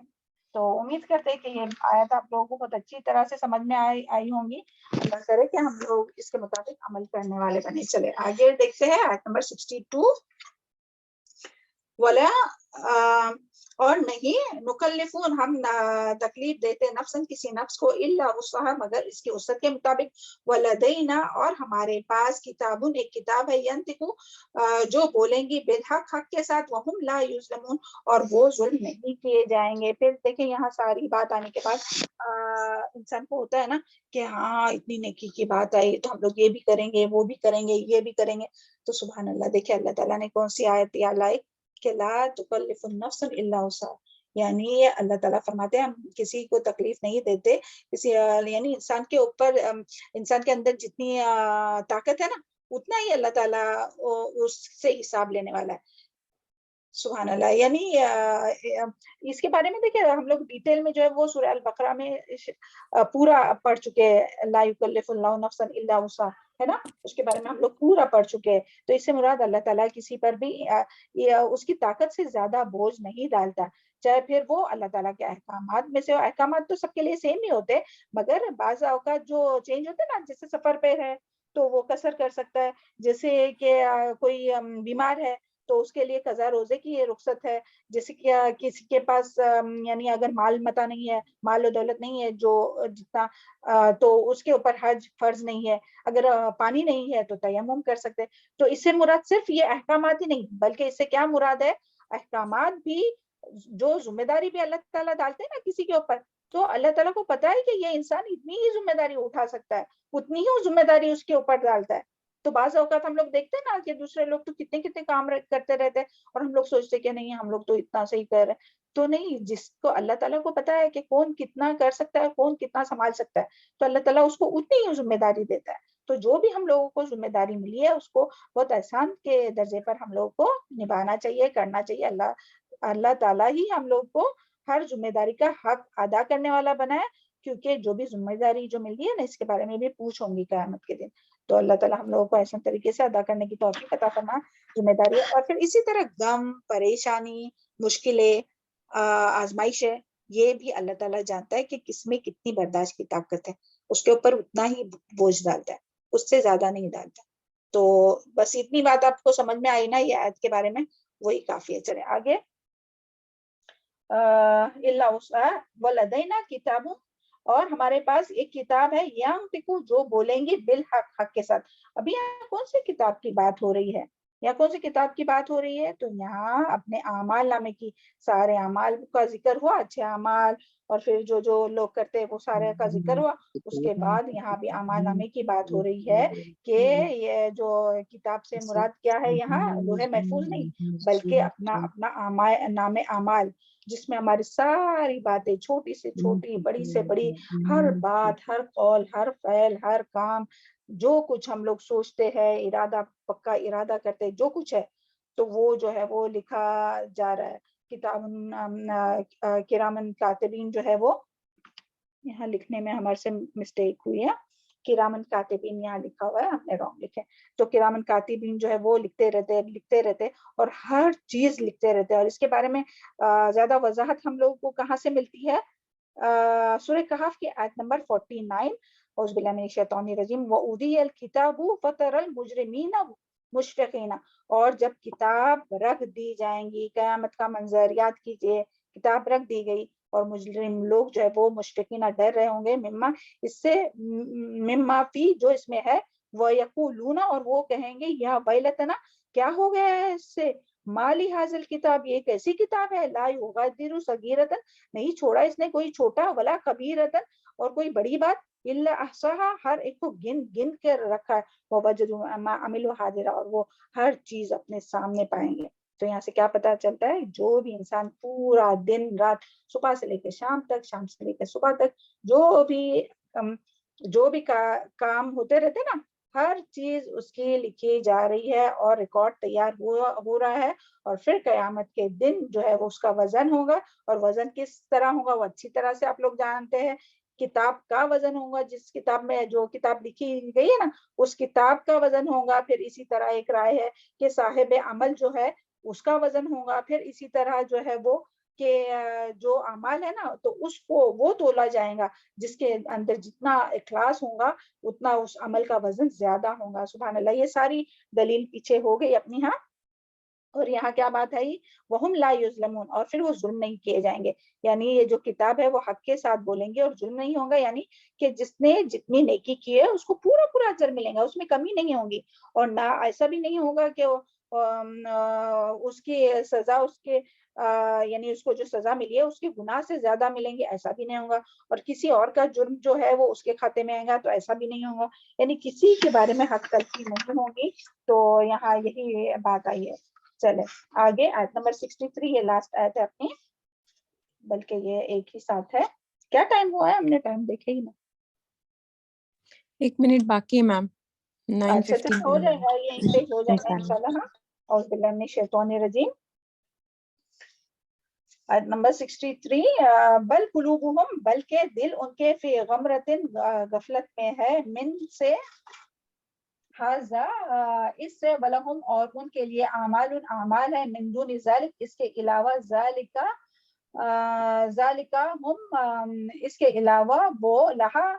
تو امید کرتے ہیں کہ یہ آیت آپ لوگوں کو بہت اچھی طرح سے سمجھ میں آئی ہوں گی، اللہ کرے کہ ہم لوگ اس کے مطابق عمل کرنے والے بنے۔ چلے آگے دیکھتے ہیں آیت نمبر 62، ولا اور نہیں نکلفون ہم تکلیف دیتے نفسن کسی نفس کو الا وسعها مگر اس کی وسعت کے مطابق، ولدینا اور ہمارے پاس کتابن ایک کتاب ہے، ینطقو جو بولیں گی بالحق حق کے ساتھ، وہم لا یظلمون اور وہ ظلم نہیں کیے جائیں گے۔ پھر دیکھیں یہاں ساری بات آنے کے بعد انسان کو ہوتا ہے نا کہ ہاں اتنی نیکی کی بات آئی تو ہم لوگ یہ بھی کریں گے، وہ بھی کریں گے، یہ بھی کریں گے، تو سبحان اللہ دیکھیں اللہ تعالیٰ نے کون سی آیت لائے کہ لا تکلف النفس الا وسعها، یعنی اللہ تعالیٰ فرماتے ہیں ہم کسی کو تکلیف نہیں دیتے، کسی یعنی انسان کے اوپر، انسان کے اندر جتنی طاقت ہے نا اتنا ہی اللہ تعالیٰ اس سے حساب لینے والا ہے، سبحان اللہ۔ یعنی اس کے بارے میں دیکھیں ہم لوگ ڈیٹیل میں جو ہے وہ سورہ البقرہ میں پورا پڑھ چکے ہیں، لا یکلف اللہ نفسا الا وسعها ہے نا، اس کے بارے میں ہم لوگ پورا پڑھ چکے ہیں۔ تو اس سے مراد اللہ تعالیٰ کسی پر بھی اس کی طاقت سے زیادہ بوجھ نہیں ڈالتا، چاہے پھر وہ اللہ تعالیٰ کے احکامات میں سے، احکامات تو سب کے لیے سیم ہی ہوتے، مگر بعض اوقات جو چینج ہوتے ہیں نا، جیسے سفر پہ ہے تو وہ قصر کر سکتا ہے. جیسے کہ کوئی بیمار ہے تو اس کے لیے قضا روزے کی یہ رخصت ہے. جیسے کہ کسی کے پاس یعنی اگر مال متا نہیں ہے, مال و دولت نہیں ہے جو جتنا, تو اس کے اوپر حج فرض نہیں ہے. اگر پانی نہیں ہے تو تیمم کر سکتے. تو اس سے مراد صرف یہ احکامات ہی نہیں, بلکہ اس سے کیا مراد ہے, احکامات بھی, جو ذمہ داری بھی اللہ تعالیٰ ڈالتے ہیں نا کسی کے اوپر, تو اللہ تعالیٰ کو پتا ہے کہ یہ انسان اتنی ہی ذمہ داری اٹھا سکتا ہے, اتنی ہی ذمہ داری اس کے اوپر ڈالتا ہے. تو بعض اوقات ہم لوگ دیکھتے ہیں نا کہ دوسرے لوگ تو کتنے کتنے کام کرتے رہتے ہیں, اور ہم لوگ سوچتے کہ نہیں ہم لوگ تو اتنا صحیح کر رہے ہیں. تو نہیں, جس کو اللہ تعالیٰ کو پتا ہے کہ کون کتنا کر سکتا ہے, کون کتنا سنبھال سکتا ہے, تو اللہ تعالیٰ اس کو اتنی ہی ذمہ داری دیتا ہے. تو جو بھی ہم لوگوں کو ذمہ داری ملی ہے اس کو بہت احسان کے درجے پر ہم لوگوں کو نبھانا چاہیے, کرنا چاہیے. اللہ تعالیٰ ہی ہم لوگ کو ہر ذمہ داری کا حق ادا کرنے والا بنا ہے, کیونکہ جو بھی ذمہ داری جو مل رہی ہے نا اس کے بارے میں بھی پوچھ ہوں گی قیامت کے دن. تو اللہ تعالیٰ ہم لوگوں کو ایسے طریقے سے ادا کرنے کی توفیق عطا فرما ذمہ داری. اور پھر اسی طرح غم, پریشانی, مشکلیں, آزمائشیں, یہ بھی اللہ تعالیٰ جانتا ہے کہ کس میں کتنی برداشت کی طاقت ہے, اس کے اوپر اتنا ہی بوجھ ڈالتا ہے, اس سے زیادہ نہیں ڈالتا. تو بس اتنی بات آپ کو سمجھ میں آئی نا یہ آیت کے بارے میں, وہی کافی ہے. چلے آگے. وَلَدَيْنَا کتاب, اور ہمارے پاس ایک کتاب ہے, یَنطِقُ, جو بولیں گے بالحق, حق کے ساتھ. ابھی یہاں کون سی کتاب کی بات ہو رہی ہے, یا کون سی کتاب کی بات ہو رہی ہے؟ تو یہاں اپنے اعمال نامے کی, سارے اعمال کا ذکر ہوا, اچھے اعمال, اور پھر جو جو لوگ کرتے ہیں وہ سارے کا ذکر ہوا. اس کے بعد یہاں بھی اعمال نامے کی بات ہو رہی ہے کہ یہ جو کتاب سے مراد کیا ہے, یہاں لوح محفوظ نہیں, بلکہ اپنا نام اعمال, جس میں ہماری ساری باتیں, چھوٹی سے چھوٹی, بڑی سے بڑی, ہر بات, ہر قول, ہر فعل, ہر کام, جو کچھ ہم لوگ سوچتے ہیں, ارادہ, پکا ارادہ کرتے, جو کچھ ہے, تو وہ جو ہے وہ لکھا جا رہا ہے. کتاب کرامن کاتبین جو ہے وہ, یہاں لکھنے میں ہمارے سے مسٹیک ہوئی ہے, کرامن کاتبین یہاں لکھا ہوا ہے, ہم نے رانگ لکھے. تو کرامن کاتبین جو ہے وہ لکھتے رہتے اور ہر چیز لکھتے رہتے. اور اس کے بارے میں زیادہ وضاحت ہم لوگوں کو کہاں سے ملتی ہے؟ سورہ کہف کی آیت نمبر 49, اعوذ باللہ من الشیطان الرجیم, وَأُوذِیَ الْکِتَابُ فَتَرَى الْمُجْرِمِینَ مُشْفِقِینَ, اور جب کتاب رکھ دی جائیں گی, قیامت کا منظر یاد کیجئے, کتاب رکھ دی گئی اور مجرم لوگ جو ہے وہ مشفقین, ڈر رہے ہوں گے, مما, اس سے, مما فی, جو اس میں ہے, وَیَقُولُونَ, اور وہ کہیں گے, یا ویلتنا, کیا ہو گیا ہے اس سے, مالی حاضل کتاب, یہ کیسی کتاب ہے, لا یغادر صغیرۃ, نہیں چھوڑا اس نے کوئی چھوٹا, ولا کبیرۃ, اور کوئی بڑی بات, الا احصاها, ہر ایک کو گن کر رکھا ہے, ووجدوا ما عملوا حاضرا, اور وہ ہر چیز اپنے سامنے پائیں گے. تو یہاں سے کیا پتا چلتا ہے, جو بھی انسان پورا دن رات, صبح سے لے کے شام تک, شام سے لے کے صبح تک, جو بھی کام ہوتے رہتے نا, ہر چیز اس کی لکھی جا رہی ہے اور ریکارڈ تیار ہو رہا ہے. اور پھر قیامت کے دن جو ہے وہ اس کا وزن ہوگا, اور وزن کس طرح ہوگا وہ اچھی طرح سے آپ لوگ جانتے ہیں. کتاب کا وزن ہوگا, جس کتاب میں جو کتاب لکھی گئی ہے نا اس کتاب کا وزن ہوگا. پھر اسی طرح ایک رائے ہے کہ صاحب عمل جو ہے اس کا وزن ہوگا. پھر اسی طرح جو ہے وہ کہ جو اعمال ہے نا تو اس کو وہ تولا جائے گا, جس کے اندر جتنا اخلاص ہوگا اتنا اس عمل کا وزن زیادہ ہوگا. سبحان اللہ, یہ ساری دلیل پیچھے ہو گئی اپنی. ہاں, اور یہاں کیا بات ہے, وَهُمْ لَا يُظْلَمُونَ, اور پھر وہ ظلم نہیں کیے جائیں گے. یعنی یہ جو کتاب ہے وہ حق کے ساتھ بولیں گے اور ظلم نہیں ہوگا, یعنی کہ جس نے جتنی نیکی کی ہے اس کو پورا اجر ملے گا, اس میں کمی نہیں ہوگی. اور نہ ایسا بھی نہیں ہوگا کہ اس کی سزا, اس کے یعنی اس کو جو سزا ملی ہے اس کے گناہ سے زیادہ ملیں گے, ایسا بھی نہیں ہوگا. اور کسی اور کا جرم جو ہے وہ اس کے کھاتے میں آئے گا, تو ایسا بھی نہیں ہوگا. یعنی کسی کے بارے میں حق تلفی نہیں ہوگی. تو یہاں یہی بات آئی ہے. چلے آگے, آیت نمبر 63, یہ لاسٹ آیت ہے اپنی, بلکہ یہ ایک ہی ساتھ ہے. کیا ٹائم ہوا ہے, ہم نے ٹائم دیکھے ہی نا. 1 منٹ باقی ہے میم, اچھا 9:15 ہو جائے گا, یہ اس پہ ہو جائے گا انشاءاللہ. انشاءاللہ. ہاں, اعوذ باللہ من الشیطان الرجیم, آیت نمبر 63, بل قلوبہم, بلکہ دل ان کے, فی غمرۃ, غفلت میں ہے, من سے, حاضا, اس سے, ولہم, اور ان کے لیے, اعمال ہے, من دون ذالک, اس کے علاوہ, ذالکا ہم, اس کے علاوہ وہ, لہا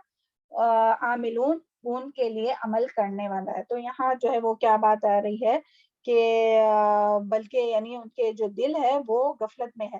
عاملون, ان کے لیے عمل کرنے والا ہے. تو یہاں جو ہے وہ کیا بات آ رہی ہے کہ بلکہ یعنی ان کے جو دل ہے وہ غفلت میں ہے.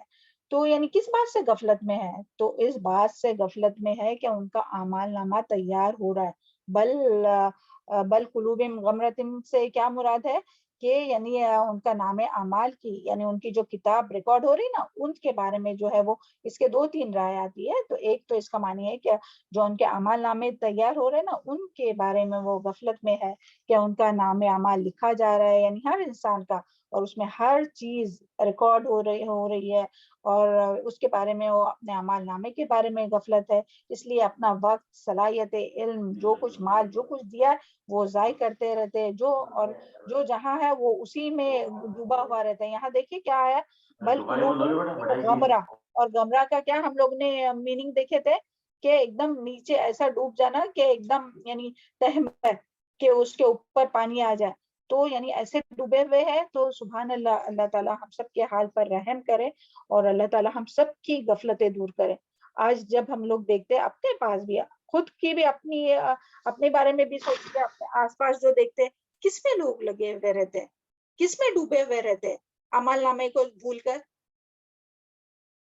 تو یعنی کس بات سے غفلت میں ہے؟ تو اس بات سے غفلت میں ہے کہ ان کا اعمال نامہ تیار ہو رہا ہے. بل قلوبہم غمرۃ سے کیا مراد ہے کہ یعنی ان کا نام اعمال کی یعنی ان کی جو کتاب ریکارڈ ہو رہی نا ان کے بارے میں جو ہے وہ اس کے 2-3 رائے آتی ہے. تو ایک تو اس کا معنی ہے کہ جو ان کے اعمال نامے تیار ہو رہے ہیں نا ان کے بارے میں وہ غفلت میں ہے کہ ان کا نام اعمال لکھا جا رہا ہے یعنی ہر انسان کا, اور اس میں ہر چیز ریکارڈ ہو رہی ہے, اور اس کے بارے میں وہ اپنے اعمال نامے کے بارے میں غفلت ہے. اس لیے اپنا وقت, صلاحیت, علم, جو کچھ مال جو کچھ دیا وہ ضائع کرتے رہتے ہیں, جو جہاں ہے وہ اسی میں ڈوبا ہوا رہتا ہے. یہاں دیکھیے کیا ہے, بل غمرہ, اور غمرہ کا کیا ہم لوگ نے میننگ دیکھے تھے کہ ایک دم نیچے ایسا ڈوب جانا کہ ایک دم یعنی تہ میں کہ اس کے اوپر پانی آ جائے. تو یعنی ایسے ڈوبے ہوئے ہیں. تو سبحان اللہ, اللہ تعالیٰ ہم سب کے حال پر رحم کرے اور اللہ تعالیٰ ہم سب کی غفلتیں دور کرے. آج جب ہم لوگ دیکھتے ہیں اپنے پاس بھی, خود کی بھی اپنے بارے میں بھی سوچتے ہیں, اپنے آس پاس جو دیکھتے ہیں کس میں لوگ لگے ہوئے رہتے ہیں, کس میں ڈوبے ہوئے رہتے ہیں, عمل نامے کو بھول کر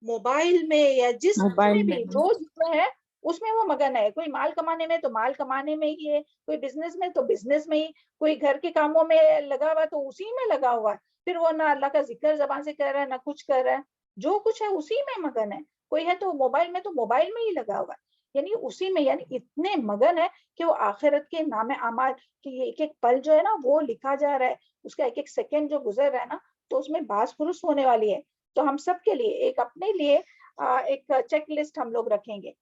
موبائل میں یا جس میں بھی جو میں ہے اس میں وہ مگن ہے. کوئی مال کمانے میں تو مال کمانے میں ہی ہے, کوئی بزنس میں تو بزنس میں ہی, کوئی گھر کے کاموں میں لگا ہوا تو اسی میں لگا ہوا ہے. پھر وہ نہ اللہ کا ذکر زبان سے کر رہا ہے نہ کچھ کر رہا ہے, جو کچھ ہے اسی میں مگن ہے. کوئی ہے تو موبائل میں, تو موبائل میں ہی لگا ہوا ہے, یعنی اسی میں, یعنی اتنے مگن ہے کہ وہ آخرت کے نام اعمال کی ایک ایک پل جو ہے نا وہ لکھا جا رہا ہے, اس کا ایک ایک سیکنڈ جو گزر رہا ہے نا تو اس میں باس پرس ہونے والی ہے. تو ہم سب کے لیے ایک اپنے لیے ایک چیک لسٹ ہم لوگ رکھیں گے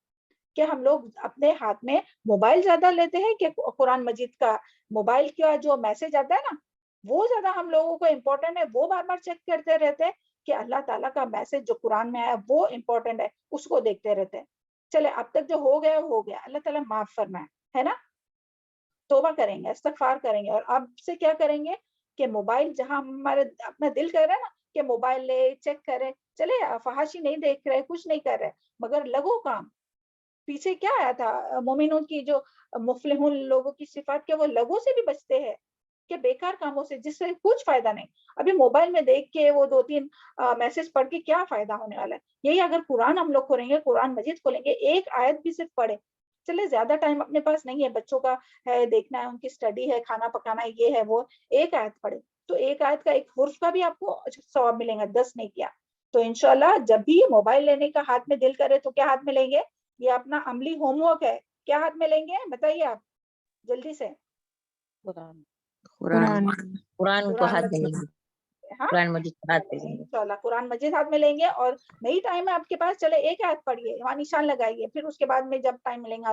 کہ ہم لوگ اپنے ہاتھ میں موبائل زیادہ لیتے ہیں کہ قرآن مجید کا موبائل کا جو میسج آتا ہے نا وہ زیادہ ہم لوگوں کو امپورٹنٹ ہے, وہ بار بار چیک کرتے رہتے ہیں کہ اللہ تعالیٰ کا میسج جو قرآن میں آیا وہ امپورٹنٹ ہے, اس کو دیکھتے رہتے ہیں. چلے اب تک جو ہو گیا ہو گیا, اللہ تعالیٰ معاف فرمائے, ہے نا. توبہ کریں گے, استغفار کریں گے, اور اب سے کیا کریں گے کہ موبائل جہاں ہمارے اپنا دل کر رہا ہے نا کہ موبائل لے چیک کرے, چلے فحاشی نہیں دیکھ رہے, کچھ نہیں کر رہے, مگر لگو کام. پیچھے کیا آیا تھا مومنوں کی جو مفلحون لوگوں کی صفات کے, وہ لگو سے بھی بچتے ہیں کہ بیکار کاموں سے جس سے کچھ فائدہ نہیں. ابھی موبائل میں دیکھ کے وہ 2-3 میسج پڑھ کے کیا فائدہ ہونے والا ہے. یہی اگر قرآن ہم لوگ کھولیں گے, قرآن مجید کھولیں گے, ایک آیت بھی صرف پڑھے, چلے زیادہ ٹائم اپنے پاس نہیں ہے, بچوں کا ہے دیکھنا ہے, ان کی اسٹڈی ہے, کھانا پکانا ہے, یہ ہے وہ, ایک آیت پڑھے تو ایک آیت کا ایک حرف کا بھی آپ کو ثواب ملیں گا, 10 نہیں کیا. تو انشاءاللہ جب بھی موبائل لینے کا ہاتھ میں دل کرے تو کیا ہاتھ میں لیں گے, یہ اپنا عملی ہوم ورک ہے, کیا ہاتھ میں لیں گے بتائیے آپ جلدی سے. قرآن کو ہاتھ میں لیں گے, ہاں قرآن مجید کو ہاتھ میں لیں گے. انشاءاللہ قرآن مجید ہاتھ میں لیں گے, اور نہیں ٹائم ہے آپ کے پاس, چلے ایک آیت پڑھیے, وہاں نشان لگائیے, پھر اس کے بعد میں جب ٹائم ملیں گا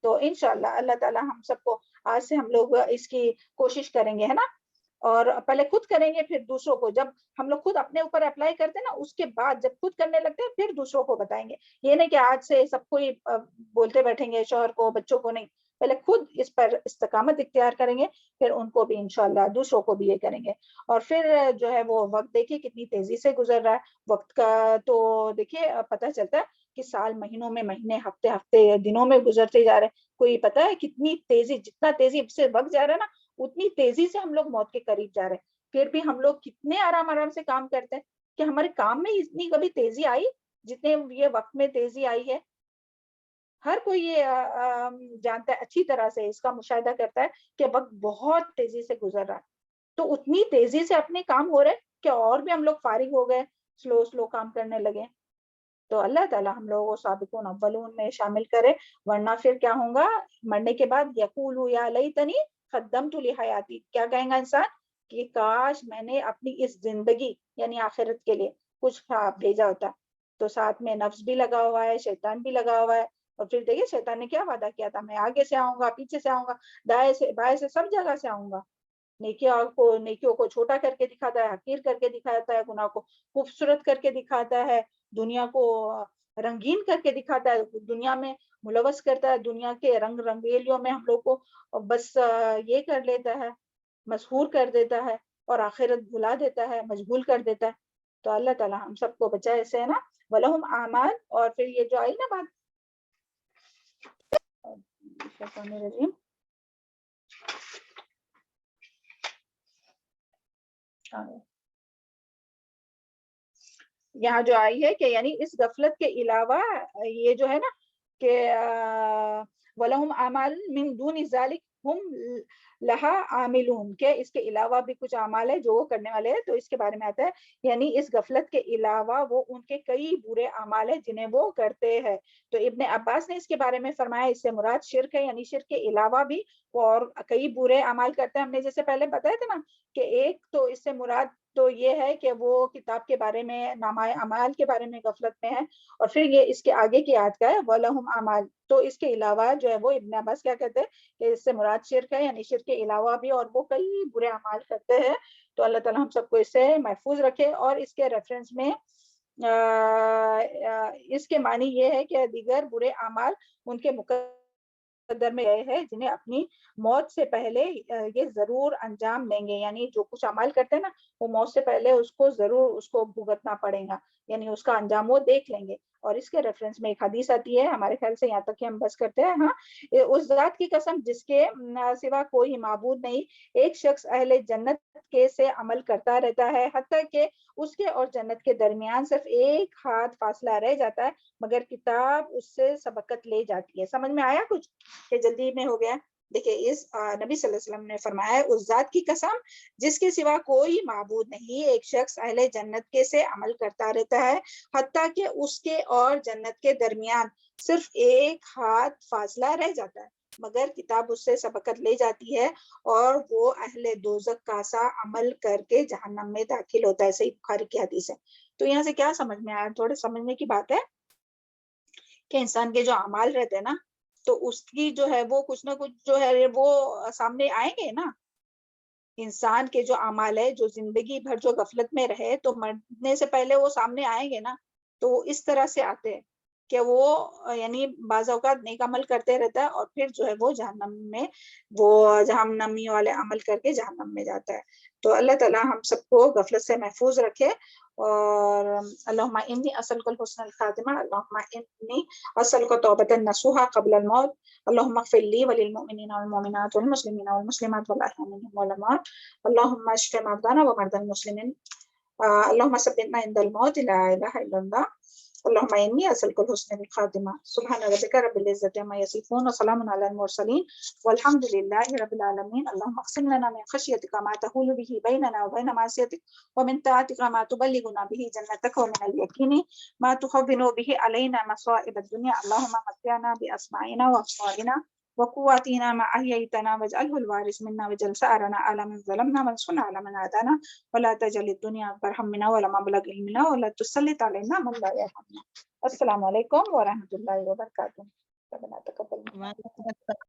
تو انشاءاللہ اللہ تعالی ہم سب کو, آج سے ہم لوگ اس کی کوشش کریں گے, ہے نا. اور پہلے خود کریں گے پھر دوسروں کو, جب ہم لوگ خود اپنے اوپر اپلائی کرتے ہیں نا اس کے بعد جب خود کرنے لگتے ہیں پھر دوسروں کو بتائیں گے. یہ نہیں کہ آج سے سب کو ہی بولتے بیٹھیں گے, شوہر کو, بچوں کو نہیں, پہلے خود اس پر استقامت اختیار کریں گے, پھر ان کو بھی انشاءاللہ دوسروں کو بھی یہ کریں گے. اور پھر جو ہے وہ وقت دیکھیے کتنی تیزی سے گزر رہا ہے وقت کا, تو دیکھیے پتہ چلتا ہے کہ سال مہینوں میں مہینے, ہفتے دنوں میں گزرتے جا رہے ہیں. کوئی پتہ ہے کتنی تیزی, جتنا تیزی سے وقت جا رہا ہے نا اتنی تیزی سے ہم لوگ موت کے قریب جا رہے ہیں. پھر بھی ہم لوگ کتنے آرام سے کام کرتے ہیں کہ ہمارے کام میں اتنی کبھی تیزی آئی جتنے یہ وقت میں تیزی آئی ہے. ہر کوئی یہ جانتا ہے, اچھی طرح سے اس کا مشاہدہ کرتا ہے کہ وقت بہت تیزی سے گزر رہا ہے. تو اتنی تیزی سے اپنے کام ہو رہے کہ اور بھی ہم لوگ فارغ ہو گئے, سلو کام کرنے لگے. تو اللہ تعالیٰ ہم لوگوں کو سابقون اولون میں شامل کرے, ورنہ پھر کیا ہوگا مرنے کے بعد, یقول یا لیتنی قدمت لحیاتی, کیا کہیں گا انسان کہ کاش میں نے اپنی اس زندگی یعنی آخرت کے لیے کچھ بھیجا ہوتا. تو ساتھ میں نفس بھی لگا ہوا ہے, شیطان بھی لگا ہوا ہے. اور پھر دیکھیے شیطان نے کیا وعدہ کیا تھا, میں آگے سے آؤں گا, پیچھے سے آؤں گا, دائیں سے بائیں سے, سب جگہ سے آؤں گا. نیکیوں کو چھوٹا کر کے دکھاتا ہے, حقیر کر کے دکھاتا ہے, گناہ کو خوبصورت کر کے دکھاتا ہے, دنیا کو رنگین کر کے دکھاتا ہے, دنیا میں ملوث کرتا ہے, دنیا کے رنگ رنگیلیوں میں ہم لوگ کو بس یہ کر لیتا ہے, مسحور کر دیتا ہے, اور آخرت بھلا دیتا ہے, مشغول کر دیتا ہے. تو اللہ تعالی ہم سب کو بچائے ایسے, ہے نا. وَلَهُمْ اعمال, اور پھر یہ جو آئی نا بات یہاں جو آئی ہے کہ یعنی اس غفلت کے علاوہ یہ جو ہے نا کہ وَلَهُمْ أَعْمَالٌ مِّن دُونِ ذَلِكَ هُمْ لَهَا عَامِلُونَ کہ اس کے علاوہ بھی کچھ اعمال ہے جو وہ کرنے والے ہیں. تو اس کے بارے میں آتا ہے یعنی اس غفلت کے علاوہ وہ ان کے کئی برے اعمال ہیں جنہیں وہ کرتے ہیں. تو ابن عباس نے اس کے بارے میں فرمایا اس سے مراد شرک ہے, یعنی شرک کے علاوہ بھی وہ اور کئی برے اعمال کرتے ہیں. ہم نے جیسے پہلے بتایا تھا نا کہ ایک تو اس سے مراد تو یہ ہے کہ وہ کتاب کے بارے میں, نامہ اعمال کے بارے میں غفلت میں ہے, اور پھر یہ اس کے آگے کی آیت کا ہے وَلَهُمْ أَعْمَالٌ. تو اس کے علاوہ جو ہے وہ ابن عباس کیا کہتے ہیں کہ اس سے مراد شرک ہے, یعنی شرک کے علاوہ بھی اور وہ کئی برے اعمال کرتے ہیں. تو اللہ تعالیٰ ہم سب کو اس سے محفوظ رکھے. اور اس کے ریفرنس میں اس کے معنی یہ ہے کہ دیگر برے اعمال ان کے مقدر میں گئے ہیں جنہیں اپنی موت سے پہلے یہ ضرور انجام دیں گے. یعنی جو کچھ عمل کرتے ہیں نا وہ موت سے پہلے اس کو ضرور اس کو بھگتنا پڑے گا, یعنی اس کا انجام وہ دیکھ لیں گے. اور اس کے ریفرنس میں ایک حدیث آتی ہے, ہمارے خیال سے یہاں تک کہ ہم بس کرتے ہیں. ہاں, اس ذات کی قسم جس کے سوا کوئی معبود نہیں, ایک شخص اہل جنت کے سے عمل کرتا رہتا ہے حتیٰ کہ اس کے اور جنت کے درمیان صرف ایک ہاتھ فاصلہ رہ جاتا ہے مگر کتاب اس سے سبقت لے جاتی ہے. سمجھ میں آیا کچھ کہ جلدی میں ہو گیا؟ دیکھیں اس نبی صلی اللہ علیہ وسلم نے فرمایا اس ذات کی قسم جس کے سوا کوئی معبود نہیں, ایک شخص اہل جنت کے سے عمل کرتا رہتا ہے حتیٰ کہ اس کے اور جنت کے درمیان صرف ایک ہاتھ فاصلہ رہ جاتا ہے مگر کتاب اس سے سبقت لے جاتی ہے اور وہ اہل دوزخ کا سا عمل کر کے جہنم میں داخل ہوتا ہے. صحیح بخاری کی حدیث ہے. تو یہاں سے کیا سمجھ میں آیا؟ تھوڑے سمجھنے کی بات ہے کہ انسان کے جو اعمال رہتے ہیں نا تو اس کی جو ہے وہ کچھ نہ کچھ جو ہے وہ سامنے آئیں گے نا. انسان کے جو اعمال ہے جو زندگی بھر جو غفلت میں رہے تو مرنے سے پہلے وہ سامنے آئیں گے نا. تو اس طرح سے آتے ہیں کہ وہ یعنی بعض اوقات نیک عمل کرتے رہتا ہے اور پھر جو ہے وہ جہنم میں وہ جہنمی والے عمل کر کے جہنم میں جاتا ہے. تو اللہ تعالیٰ ہم سب کو غفلت سے محفوظ رکھے. اور اللہم انی اسألک الحسن الخاتمہ, اللہم انی اسألک توبۃ نصوحا قبل الموت, اللہم اغفر لی وللمؤمنین والمؤمنات والمسلمین والمسلمات والأحیاء منهم والأموات, اللہم اشف مرضانا ومرضى المسلمین, اللہم ثبتنا عند الموت, لا الہ الا اللہ, اللہم انی اسألک الحسن الخاتمہ. سبحان ربک رب العزۃ عما یصفون وسلام علی المرسلین والحمد للہ رب العالمین. اللہم اقسم لنا من خشیتک ما تحول به بیننا وبین معصیتک ومن طاعتک ما تبلغنا به جنتک ومن الیقین ما تهون به علینا مصائب الدنیا. اللہم متعنا باسماعنا وابصارنا وقواتنا ما احییتنا واجعله الوارث منا واجعل ثأرنا على من ظلمنا وانصرنا على من عادانا ولا تجعل الدنيا اکبر همنا ولا مبلغ علمنا ولا تسلط علينا من لا يرحمنا. السلام علیکم ورحمۃ اللہ وبرکاتہ. ربنا تقبل منا.